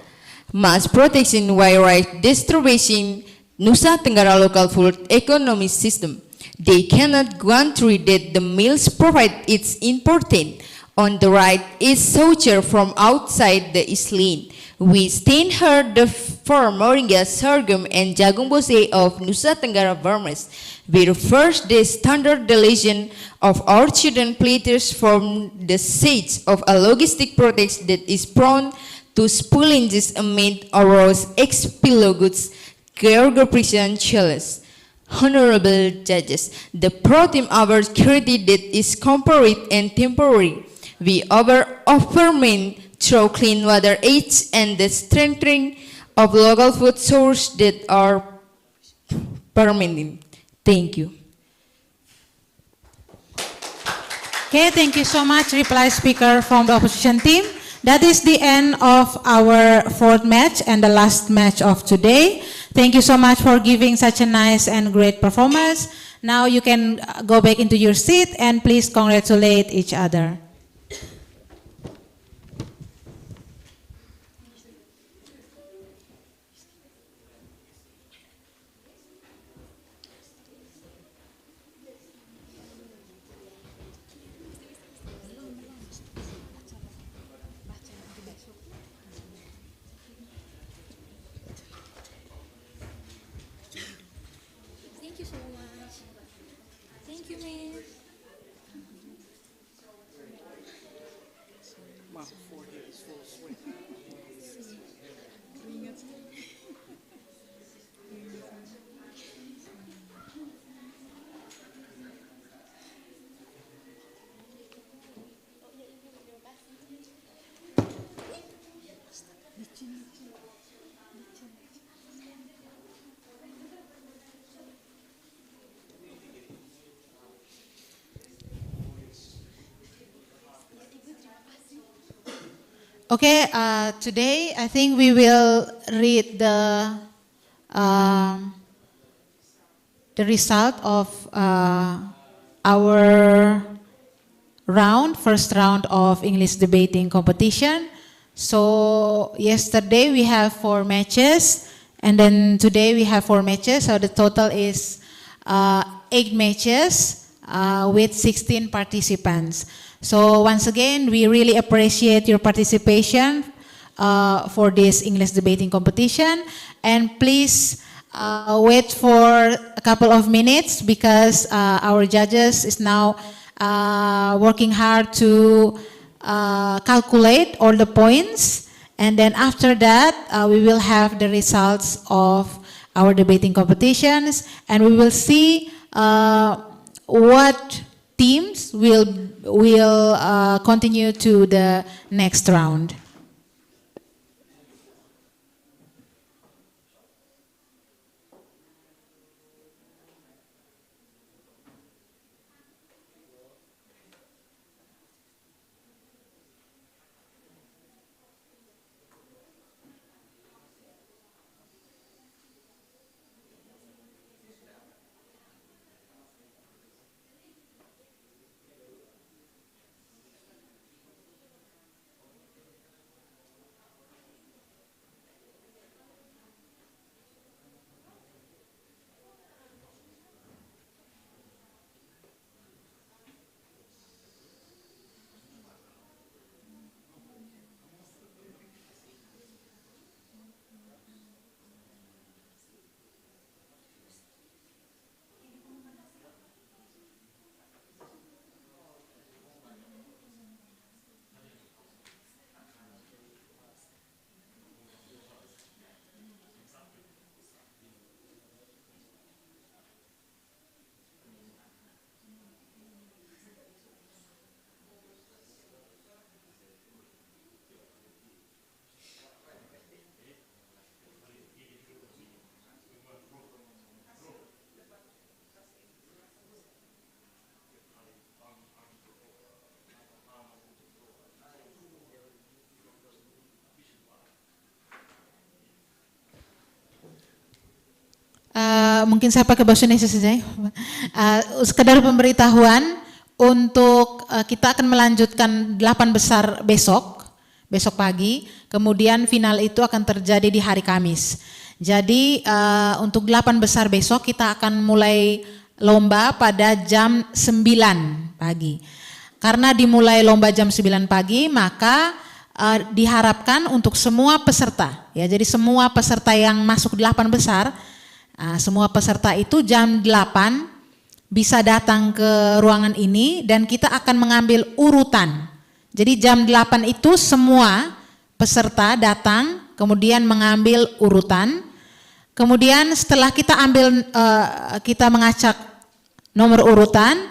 Mass protection while right distribution Nusa Tenggara local food economy system. They cannot guarantee that the meals provide its important. On the right is soldier from outside the island. We stand here the for moringa, sorghum, and jagung bose of Nusa Tenggara farmers. We first the standardization of our children platters from the seeds of a logistic product that is prone to spoilage amid oros expilogus geographical challenge. Honorable judges, the protein our security that is comparative and temporary. We offer through clean water aids and the strengthening of local food sources that are permanent. Thank you. Okay, thank you so much, reply speaker from the opposition team. That is the end of our fourth match and the last match of today. Thank you so much for giving such a nice and great performance. Now you can go back into your seat and please congratulate each other. Thank you so much. Thank you, man. Okay, today I think we will read the result of our first round of English debating competition. So yesterday we have 4 matches, and then today we have 4 matches. So the total is 8 matches with 16 participants. So once again, we really appreciate your participation for this English debating competition. And please wait for a couple of minutes because our judges is now working hard to calculate all the points. And then after that, we will have the results of our debating competitions, and we will see what teams will continue to the next round. mungkin saya pakai bahasa Indonesia saja. Sekedar pemberitahuan untuk kita akan melanjutkan 8 besar besok pagi, kemudian final itu akan terjadi di hari Kamis. Jadi untuk 8 besar besok kita akan mulai lomba pada jam 9 pagi. Karena dimulai lomba jam 9 pagi, maka diharapkan untuk semua peserta, ya, jadi semua peserta yang masuk 8 besar, semua peserta itu jam 8 bisa datang ke ruangan ini dan kita akan mengambil urutan. Jadi jam 8 itu semua peserta datang, kemudian mengambil urutan. Kemudian setelah kita kita mengacak nomor urutan,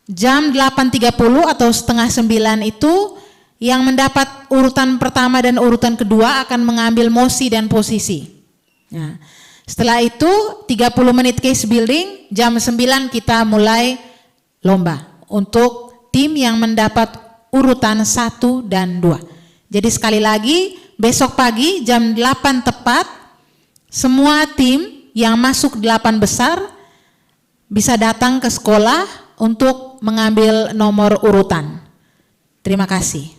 jam 8.30 atau setengah 9 itu yang mendapat urutan pertama dan urutan kedua akan mengambil mosi dan posisi. Nah, setelah itu 30 menit case building, jam 9 kita mulai lomba untuk tim yang mendapat urutan 1 dan 2. Jadi sekali lagi besok pagi jam 8 tepat semua tim yang masuk 8 besar bisa datang ke sekolah untuk mengambil nomor urutan. Terima kasih.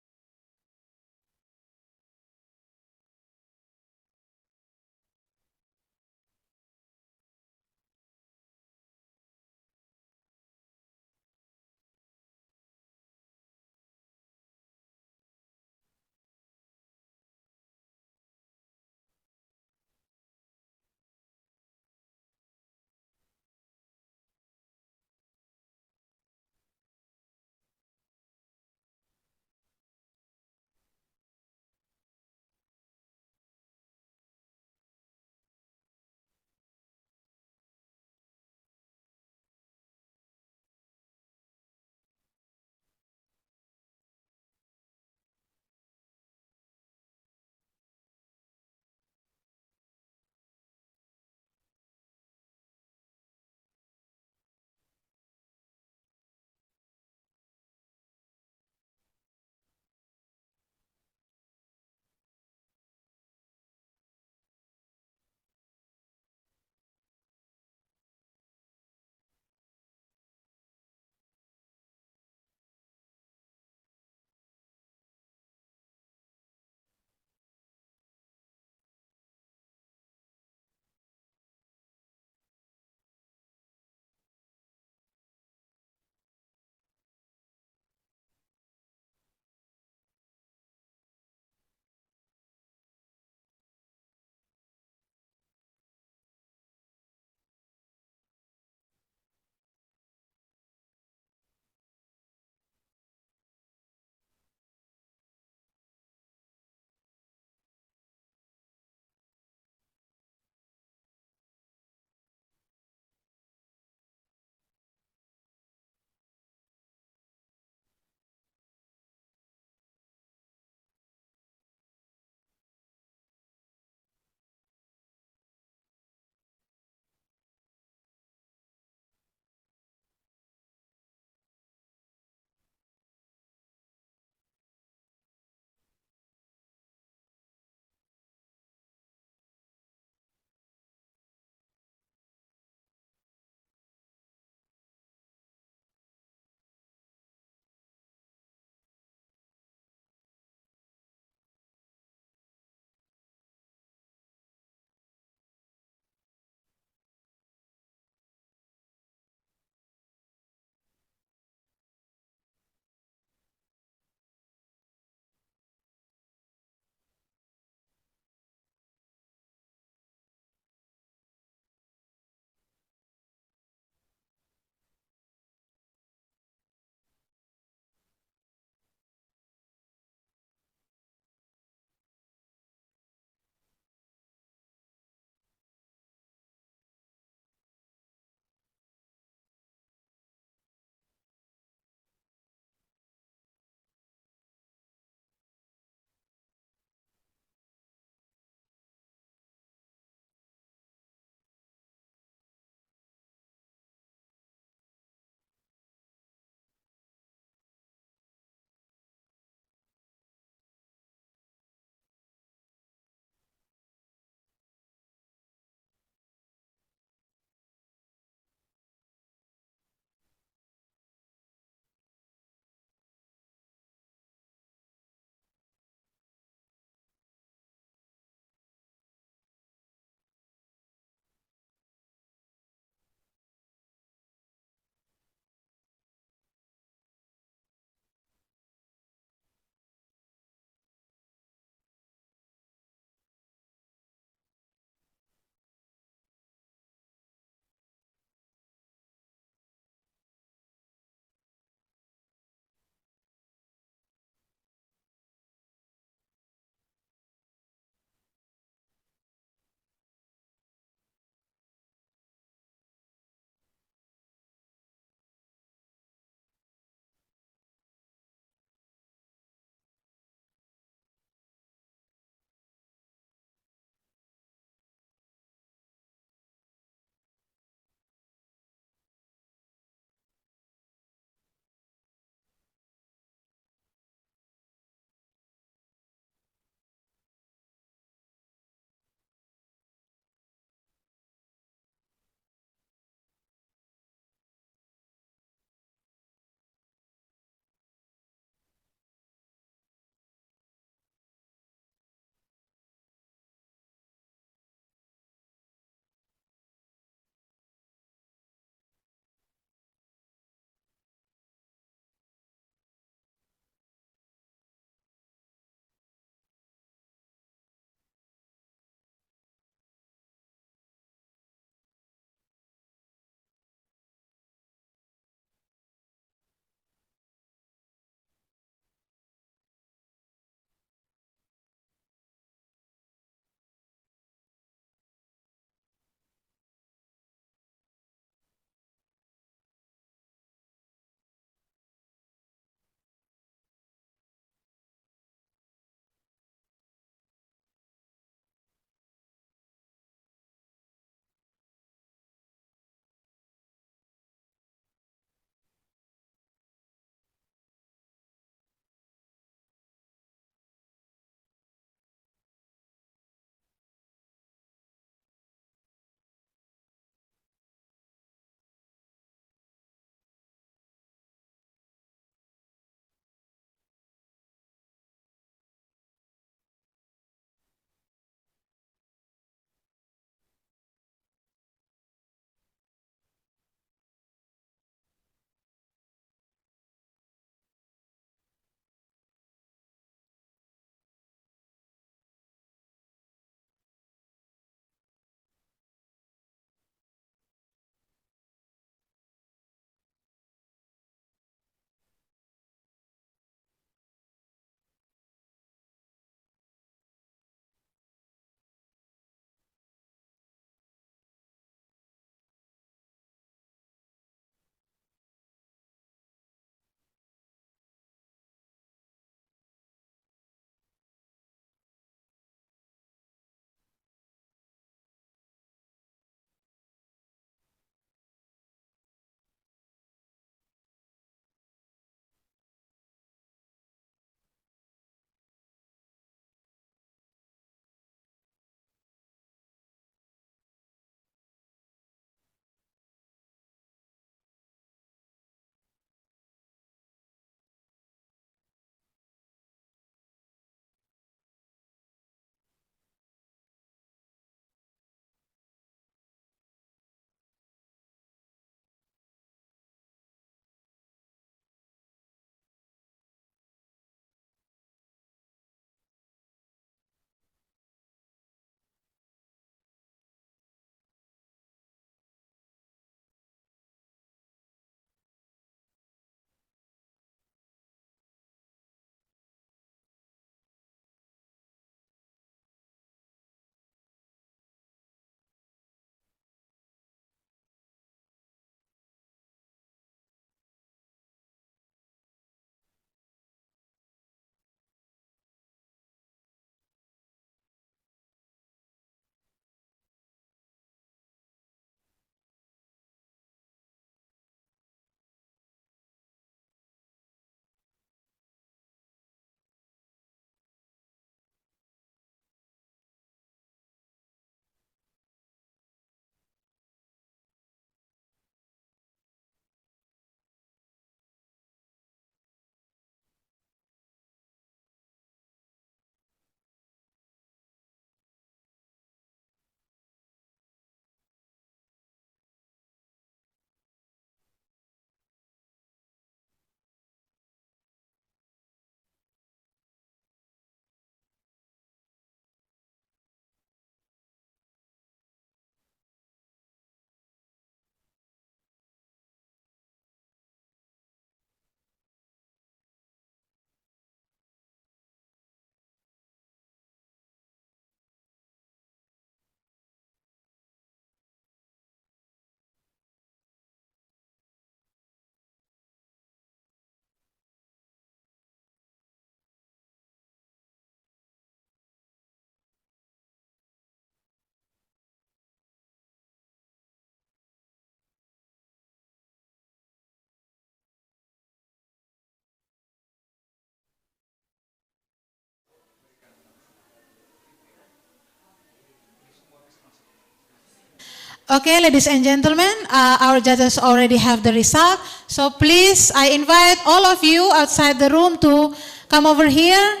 Okay, ladies and gentlemen, our judges already have the result. So please, I invite all of you outside the room to come over here.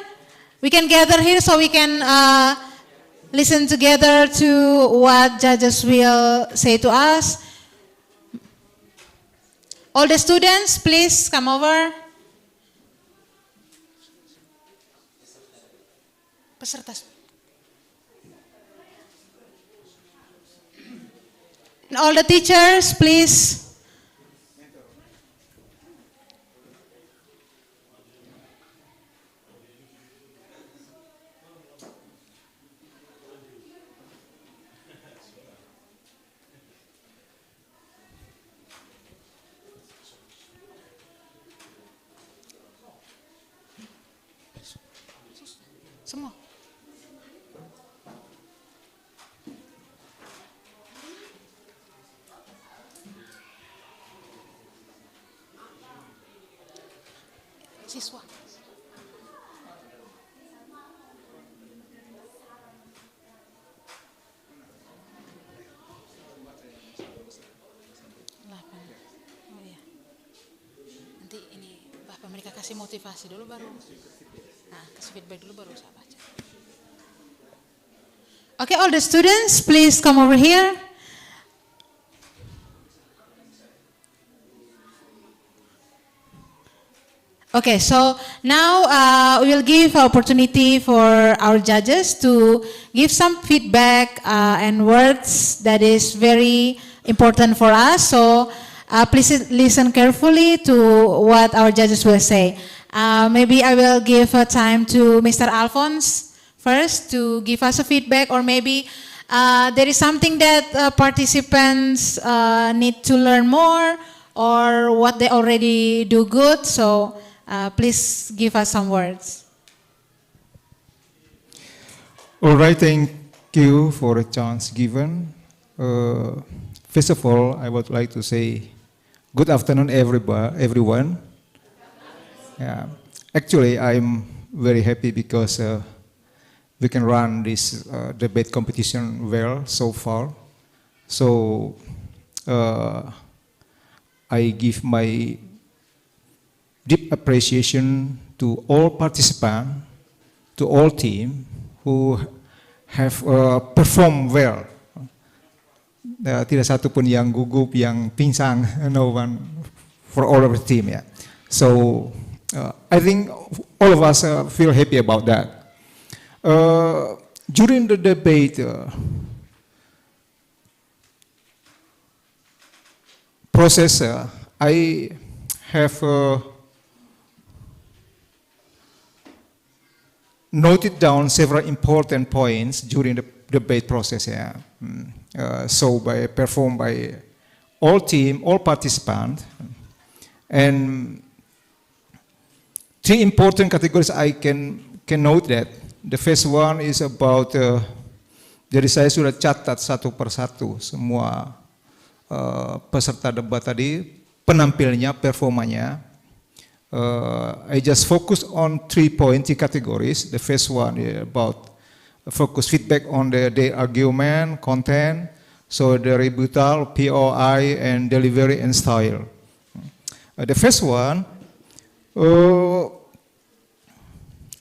We can gather here so we can listen together to what judges will say to us. All the students, please come over. Peserta. And all the teachers, please. Semua. Siswa. Oh iya. Nanti ini Bapak mereka kasih motivasi dulu baru. Nah, kasih feedback dulu baru saya baca. Okay, all the students, please come over here. Okay, so now we will give opportunity for our judges to give some feedback and words that is very important for us. So please listen carefully to what our judges will say. Maybe I will give time to Mr. Alphonse first to give us a feedback, or maybe there is something that participants need to learn more, or what they already do good. So please give us some words. All right, thank you for the chance given. First of all, I would like to say good afternoon, everyone. Yeah. Actually, I'm very happy because we can run this debate competition well so far. So I give my deep appreciation to all participants, to all team who have performed well. Tidak satu pun yang gugup, yang pingsang, no one, for all of the team. Yeah. So I think all of us feel happy about that. During the debate process, I have noted down several important points during the debate process. Yeah. Performed by all team, all participants, and three important categories I can note that. The first one is about, jadi saya sudah catat satu persatu semua peserta debat tadi, penampilnya, performanya. I just focus on 3 points, 3 categories. The first one is about focus feedback on the argument, content, so the rebuttal, POI, and delivery and style. The first one,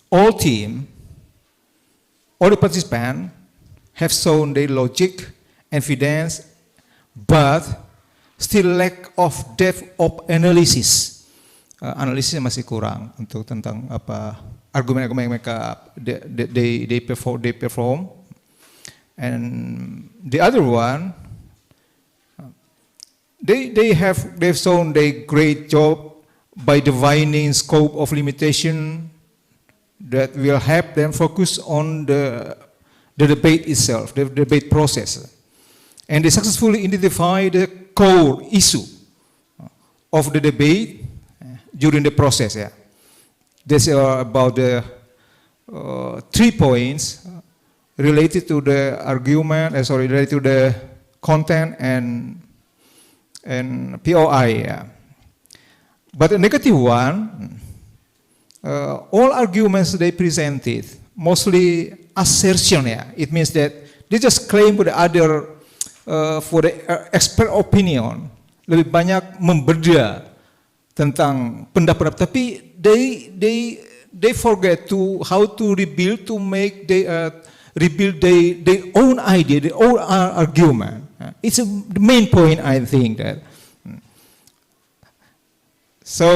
all team, all the participants have shown their logic, evidence, but still lack of depth of analysis. Analisisnya masih kurang untuk tentang apa argumen-argumen yang mereka they perform. And the other one, they've shown their great job by defining scope of limitation that will help them focus on the debate itself, the debate process. And they successfully identify the core issue of the debate during the process. Yeah. This about the 3 points related to the argument, related to the content and POI. Yeah. But the negative one, all arguments they presented, mostly assertion. Yeah. It means that they just claim with other for the expert opinion, lebih banyak membedah tentang pendapat, tapi they forget to how to rebuild, to make rebuild their own idea, their own argument. It's the main point, I think that. So,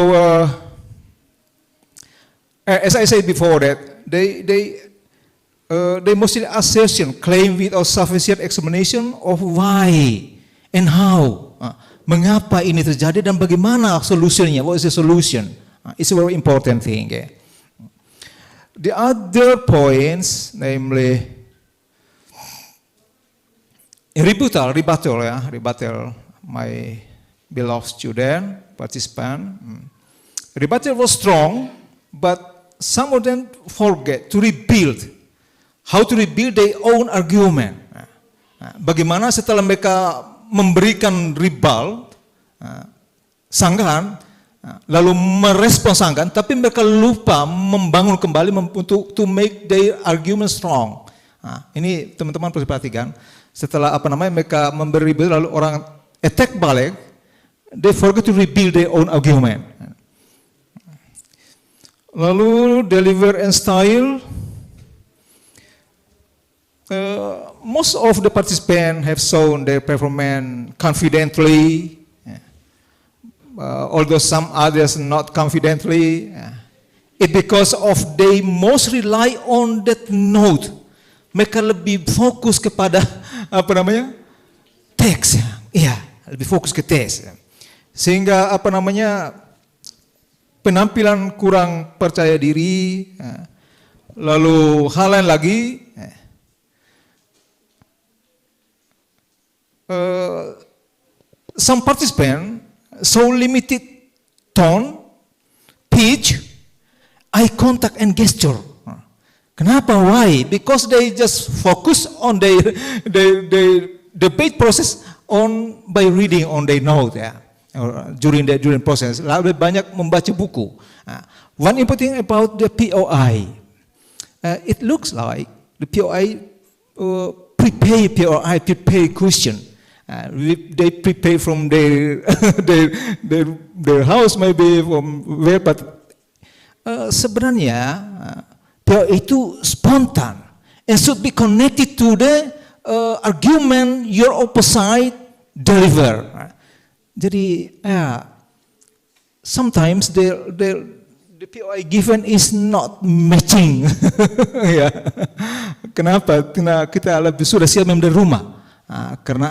as I said before, that they mostly assertion, claim without sufficient explanation of why and how, mengapa ini terjadi dan bagaimana solusinya, what is the solution. It's a very important thing. The other points, namely rebuttal, my beloved student, participant. Rebuttal was strong, but some of them forget to rebuild. How to rebuild their own argument. Bagaimana setelah mereka memberikan rebuttal, sanggahan, lalu merespon sanggahan, tapi mereka lupa membangun kembali untuk to make their argument strong. Ini teman-teman perlu perhatikan. Setelah mereka memberi rebuttal lalu orang attack balik, they forget to rebuild their own argument. Lalu deliver and style. Most of the participants have shown their performance confidently, although some others not confidently. It because of they most rely on that note. Mereka lebih fokus kepada teks, lebih fokus ke teks, sehingga penampilan kurang percaya diri. Lalu hal lain lagi. Some participants so limited tone, pitch, eye contact, and gesture. Kenapa? Why? Because they just focus on their debate process by reading on their note, or during process. Lalu banyak membaca buku. One important thing about the POI, it looks like the POI prepare question. They prepare from their house, maybe from where, but sebenarnya POI itu spontan and should be connected to the argument your opposite deliver. Jadi sometimes the POI given is not matching. Kenapa? Karena kita sudah siap dari rumah. Karena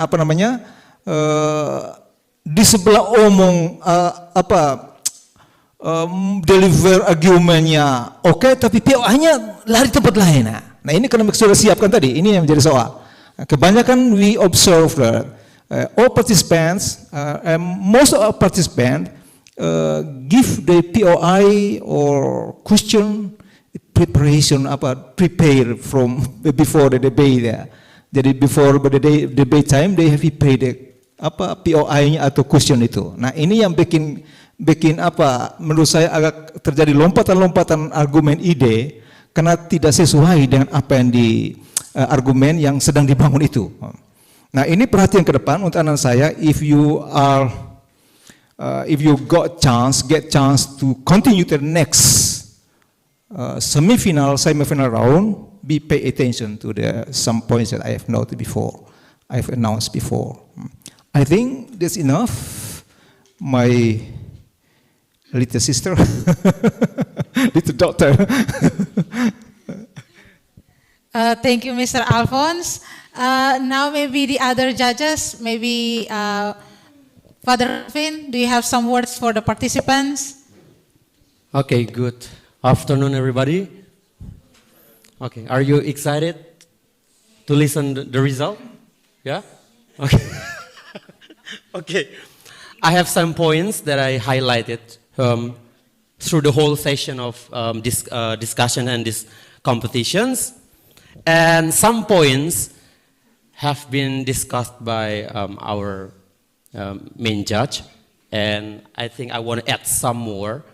di sebelah omong deliver argumennya oke, tapi POI-nya lari tempat lain. Nah ini karena sudah siapkan tadi, ini yang menjadi soal. Kebanyakan we observe that all participants, most of our participants give the POI or question preparation, prepare from before the debate. Jadi before the debate time they have prepared POI-nya atau question itu. Nah ini yang bikin menurut saya agak terjadi lompatan-lompatan argumen ide karena tidak sesuai dengan apa yang argumen yang sedang dibangun itu. Nah ini perhatian ke depan untuk anak saya. If you get chance to continue to the next semifinal round, pay attention to some points that I have noted before, I've announced before. I think that's enough. My little sister, little daughter. Thank you, Mr. Alphonse. Now maybe the other judges, maybe Father Finn, do you have some words for the participants? Okay, good afternoon, everybody. Okay, are you excited to listen the result? Yeah? Okay. Okay. I have some points that I highlighted through the whole session of discussion and these competitions. And some points have been discussed by our main judge. And I think I want to add some more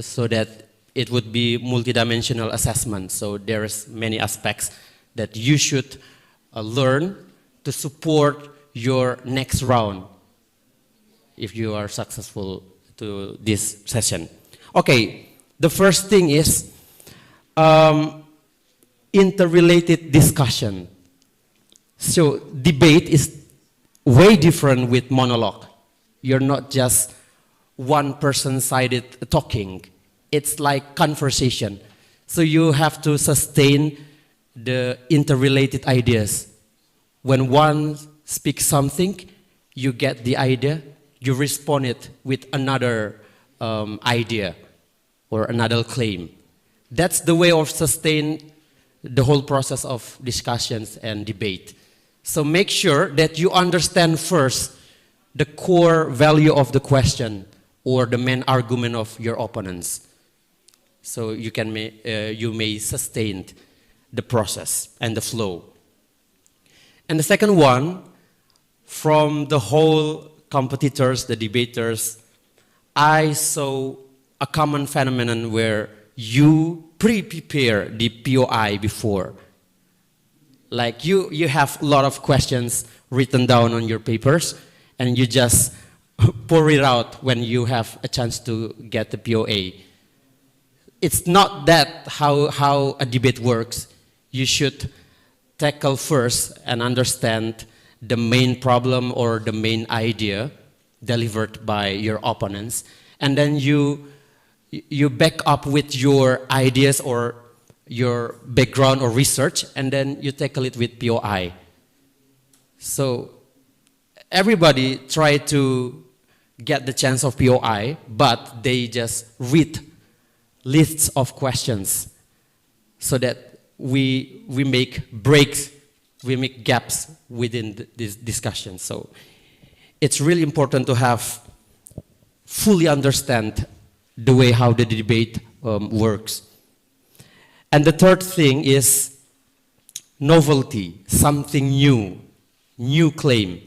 so that it would be multidimensional assessment. So there's many aspects that you should learn to support your next round if you are successful to this session. Okay, the first thing is interrelated discussion. So debate is way different with monologue. You're not just one person-sided talking. It's like conversation. So you have to sustain the interrelated ideas. When one speaks something, you get the idea, you respond it with another idea or another claim. That's the way of sustain the whole process of discussions and debate. So make sure that you understand first the core value of the question or the main argument of your opponents. So you may sustain the process and the flow. And the second one, from the whole competitors, the debaters, I saw a common phenomenon where you pre-prepare the POI before. Like you have a lot of questions written down on your papers, and you just pour it out when you have a chance to get the POA. It's not that how a debate works. You should tackle first and understand the main problem or the main idea delivered by your opponents, and then you back up with your ideas or your background or research, and then you tackle it with POI. So everybody try to get the chance of POI, but they just read lists of questions so that we make breaks, we make gaps within this discussion. So it's really important to have fully understand the way how the debate works. And the third thing is novelty, something new claim.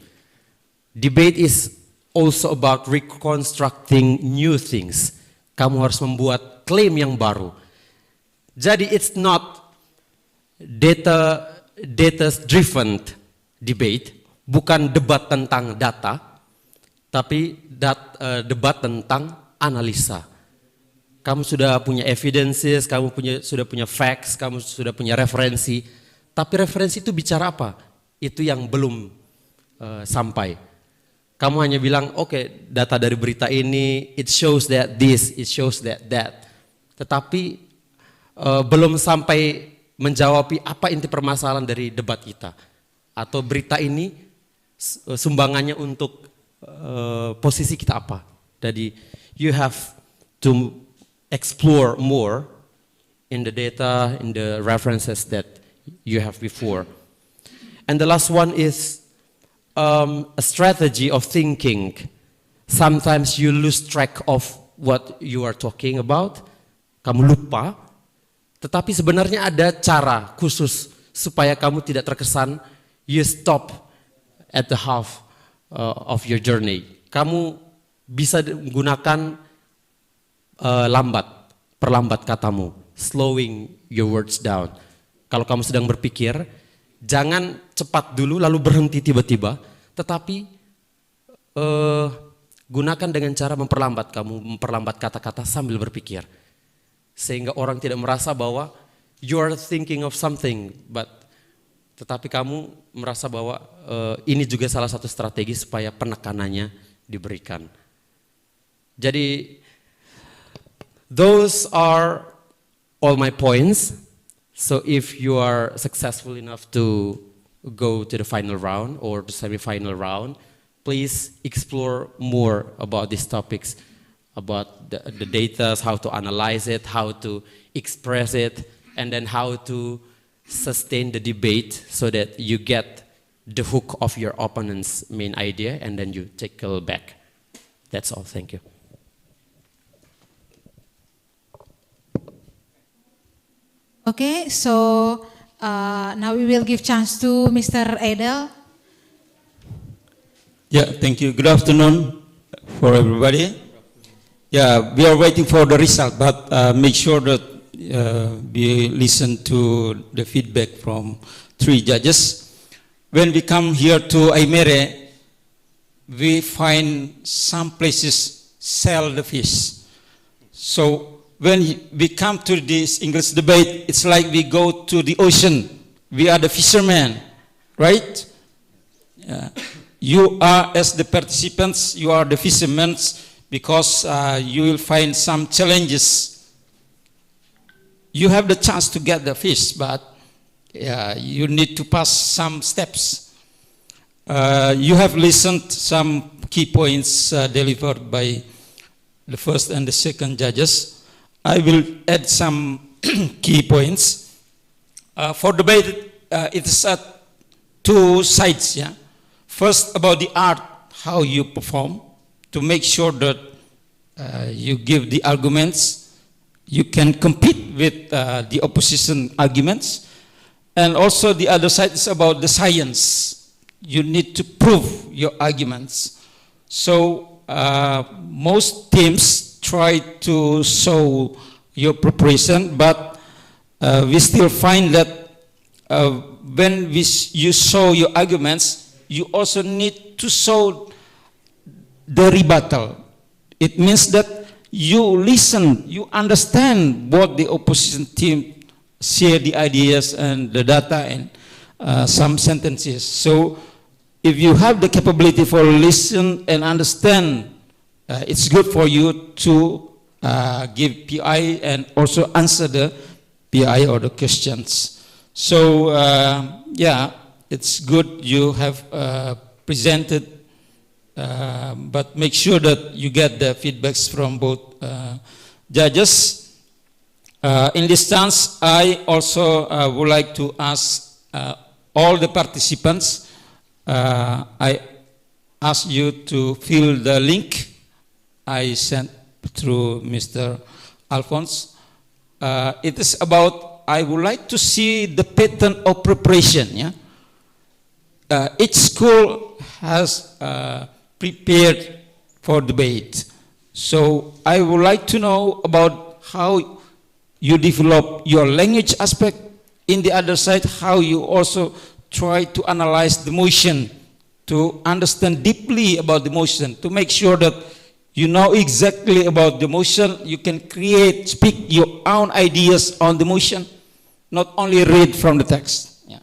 Debate is also about reconstructing new things. Kamu harus membuat klaim yang baru. Jadi it's not data-driven debate, bukan debat tentang data, tapi debat tentang analisa. Kamu sudah punya evidences, kamu sudah punya facts, kamu sudah punya referensi. Tapi referensi itu bicara apa? Itu yang belum sampai. Kamu hanya bilang, oke, data dari berita ini, it shows that this, it shows that that. Tetapi belum sampai menjawab apa inti permasalahan dari debat kita. Atau berita ini sumbangannya untuk posisi kita apa. Jadi, you have to explore more in the data, in the references that you have before. And the last one is a strategy of thinking. Sometimes you lose track of what you are talking about. Kamu lupa. Tetapi sebenarnya ada cara khusus supaya kamu tidak terkesan you stop at the half of your journey. Kamu bisa menggunakan perlambat katamu, slowing your words down. Kalau kamu sedang berpikir, jangan cepat dulu lalu berhenti tiba-tiba, tetapi gunakan dengan cara memperlambat kata-kata sambil berpikir. Sehingga orang tidak merasa bahwa you are thinking of something, tetapi kamu merasa bahwa ini juga salah satu strategi supaya penekanannya diberikan. Jadi, those are all my points. So if you are successful enough to go to the final round or the semi-final round, please explore more about these topics, about the data, how to analyze it, how to express it, and then how to sustain the debate so that you get the hook of your opponent's main idea and then you tackle back. That's all. Thank you. Okay, so now we will give chance to Mr. Edel. Yeah, thank you. Good afternoon for everybody. Yeah, we are waiting for the result, but make sure that we listen to the feedback from 3 judges. when we come here to Aimere, we find some places sell the fish. So when we come to this English debate, it's like we go to the ocean. We are the fishermen, right? You are, as the participants, you are the fishermen, because you will find some challenges. You have the chance to get the fish, but you need to pass some steps. You have listened some key points delivered by the first and the second judges. I will add some key points. For debate, it is at two sides. Yeah? First, about the art, how you perform, to make sure that you give the arguments, you can compete with the opposition arguments. And also the other side is about the science. You need to prove your arguments. So most teams try to show your preparation, but we still find that when you show your arguments, you also need to show the rebuttal. It means that you listen, you understand what the opposition team share the ideas and the data and some sentences. So if you have the capability for listen and understand, it's good for you to give PI and also answer the PI or the questions. So yeah, it's good you have presented, but make sure that you get the feedbacks from both judges. In this chance, I also would like to ask all the participants, I ask you to fill the link I sent through Mr. Alphonse. It is about, I would like to see the pattern of preparation. Yeah? Each school has prepared for debate. So I would like to know about how you develop your language aspect. In the other side, how you also try to analyze the motion, to understand deeply about the motion, to make sure that you know exactly about the motion. You can create, speak your own ideas on the motion, not only read from the text. Yeah.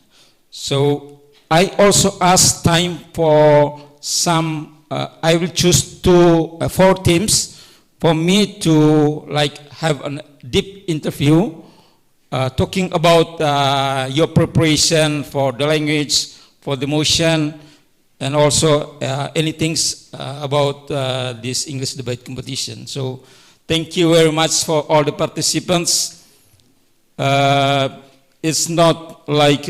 So I also ask time for some, I will choose 4 teams for me to have a deep interview, talking about your preparation for the language, for the motion, and also anything about this English debate competition. So thank you very much for all the participants. It's not like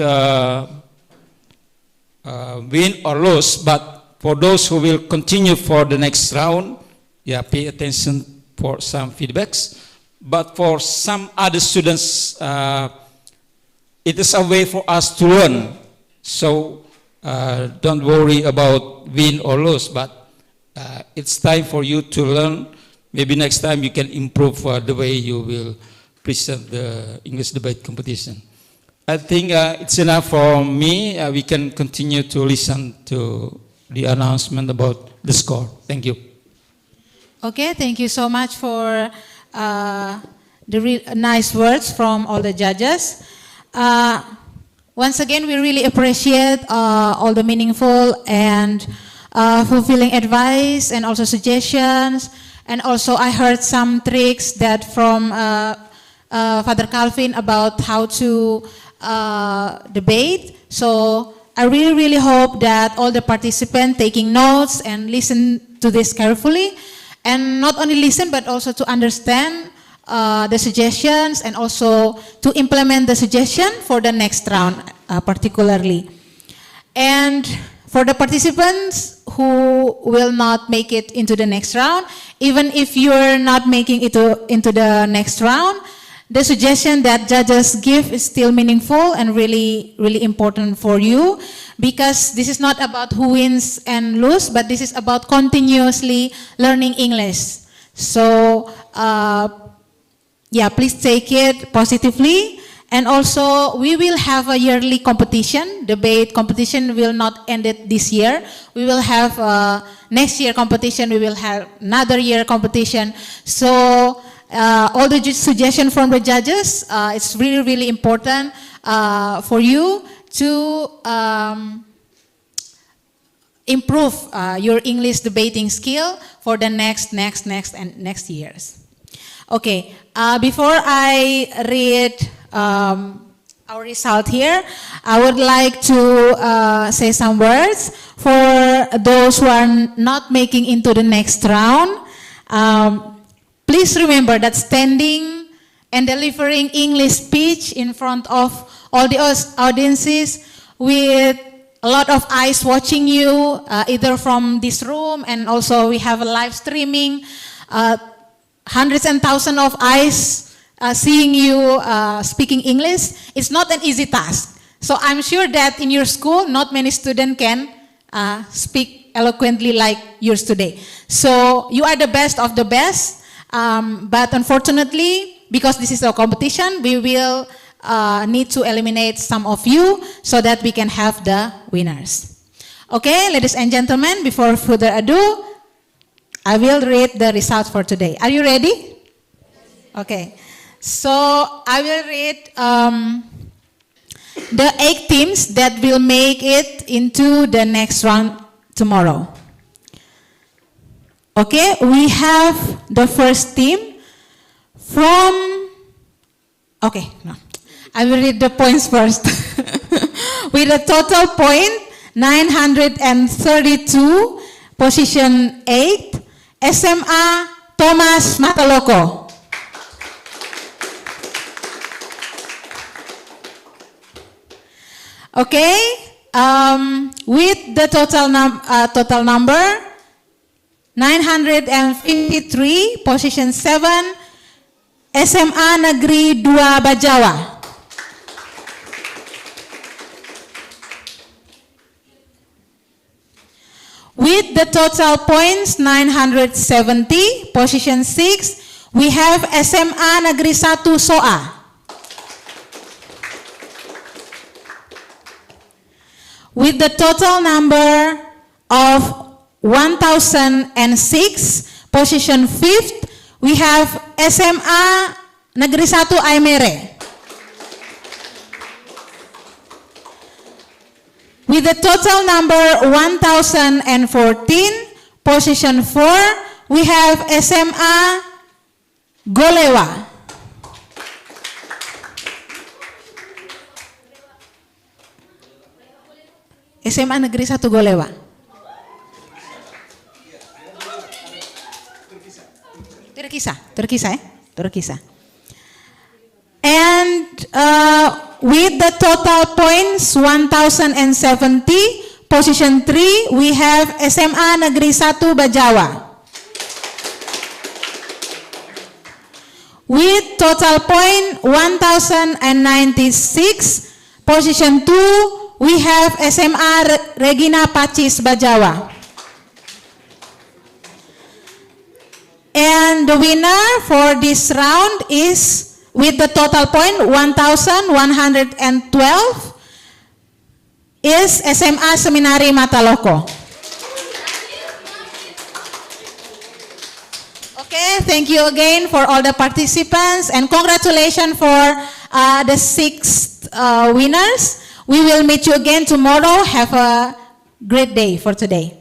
win or lose, but for those who will continue for the next round, yeah, pay attention for some feedbacks. But for some other students, it is a way for us to learn. So don't worry about win or lose, but it's time for you to learn. Maybe next time you can improve the way you will present the English debate competition. I think it's enough for me. We can continue to listen to the announcement about the score. Thank you. Okay, thank you so much for the nice words from all the judges. Once again, we really appreciate all the meaningful and fulfilling advice and also suggestions. And also I heard some tricks that from Father Calvin about how to debate. So I really hope that all the participants taking notes and listen to this carefully. And not only listen, but also to understand the suggestions and also to implement the suggestion for the next round, particularly. And for the participants who will not make it into the next round, even if you're not making it into the next round, the suggestion that judges give is still meaningful and really important for you, because this is not about who wins and lose, but this is about continuously learning English. So yeah, please take it positively And also, we will have a yearly competition. Debate competition will not end it this year. We will have next year competition. We will have another year competition. So, all the suggestions from the judges, it's really, really important for you to improve your English debating skill for the next years. Okay, before I read our result here, I would like to say some words for those who are not making into the next round. Please remember that standing and delivering English speech in front of all the audiences with a lot of eyes watching you, either from this room, and also we have a live streaming, hundreds and thousands of eyes seeing you speaking English. It's not an easy task. So I'm sure that in your school, not many students can speak eloquently like yours today. So you are the best of the best, but unfortunately, because this is a competition, we will need to eliminate some of you so that we can have the winners. Okay, ladies and gentlemen, before further ado, I will read the results for today. Are you ready? Okay, so I will read the 8 teams that will make it into the next round tomorrow. Okay, we have the first team from, okay, no. I will read the points first. With a total point 932, position 8, SMA Thomas Mataloko. Okay, with the total number 953, position 7, SMA Negeri 2 Bajawa. With the total points 970, position 6, we have SMA Negeri 1 Soa. With the total number of 1006, position 5th, we have SMA Negeri 1 Aimere. With the total number 1014, position 4, we have SMA Golewa. SMA Negeri 1 Golewa. Terkisah. And with the total points 1070, position 3, we have SMA Negeri 1 Bajawa. With total point 1096, position 2, we have SMA Regina Pacis Bajawa. And the winner for this round is, with the total point 1112, is SMA Seminari Mataloko. Okay, thank you again for all the participants, and congratulations for the 6 winners. We will meet you again tomorrow. Have a great day for today.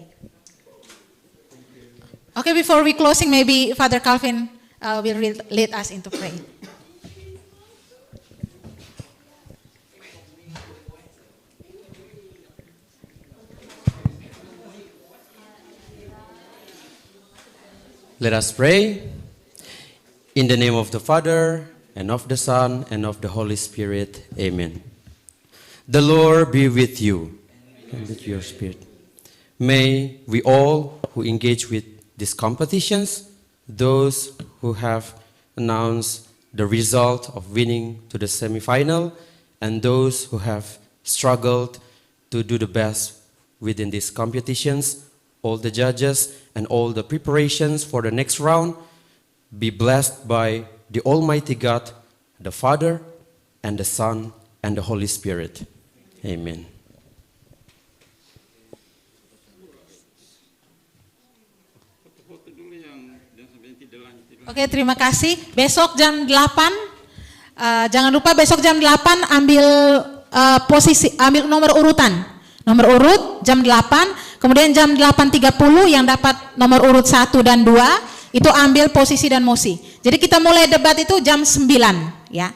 Okay, before we closing, maybe Father Calvin will lead us into prayer. Let us pray. In the name of the Father, and of the Son, and of the Holy Spirit. Amen. The Lord be with you, and with your spirit. May we all who engage with these competitions, those who have announced the result of winning to the semi-final, and those who have struggled to do the best within these competitions, all the judges and all the preparations for the next round, be blessed by the Almighty God, the Father, and the Son, and the Holy Spirit. Amen. Oke, terima kasih. Besok jam 8, jangan lupa besok jam 8 ambil ambil nomor urutan. Nomor urut jam 8, kemudian jam 8.30 yang dapat nomor urut 1 dan 2 itu ambil posisi dan mosi. Jadi kita mulai debat itu jam 9 ya.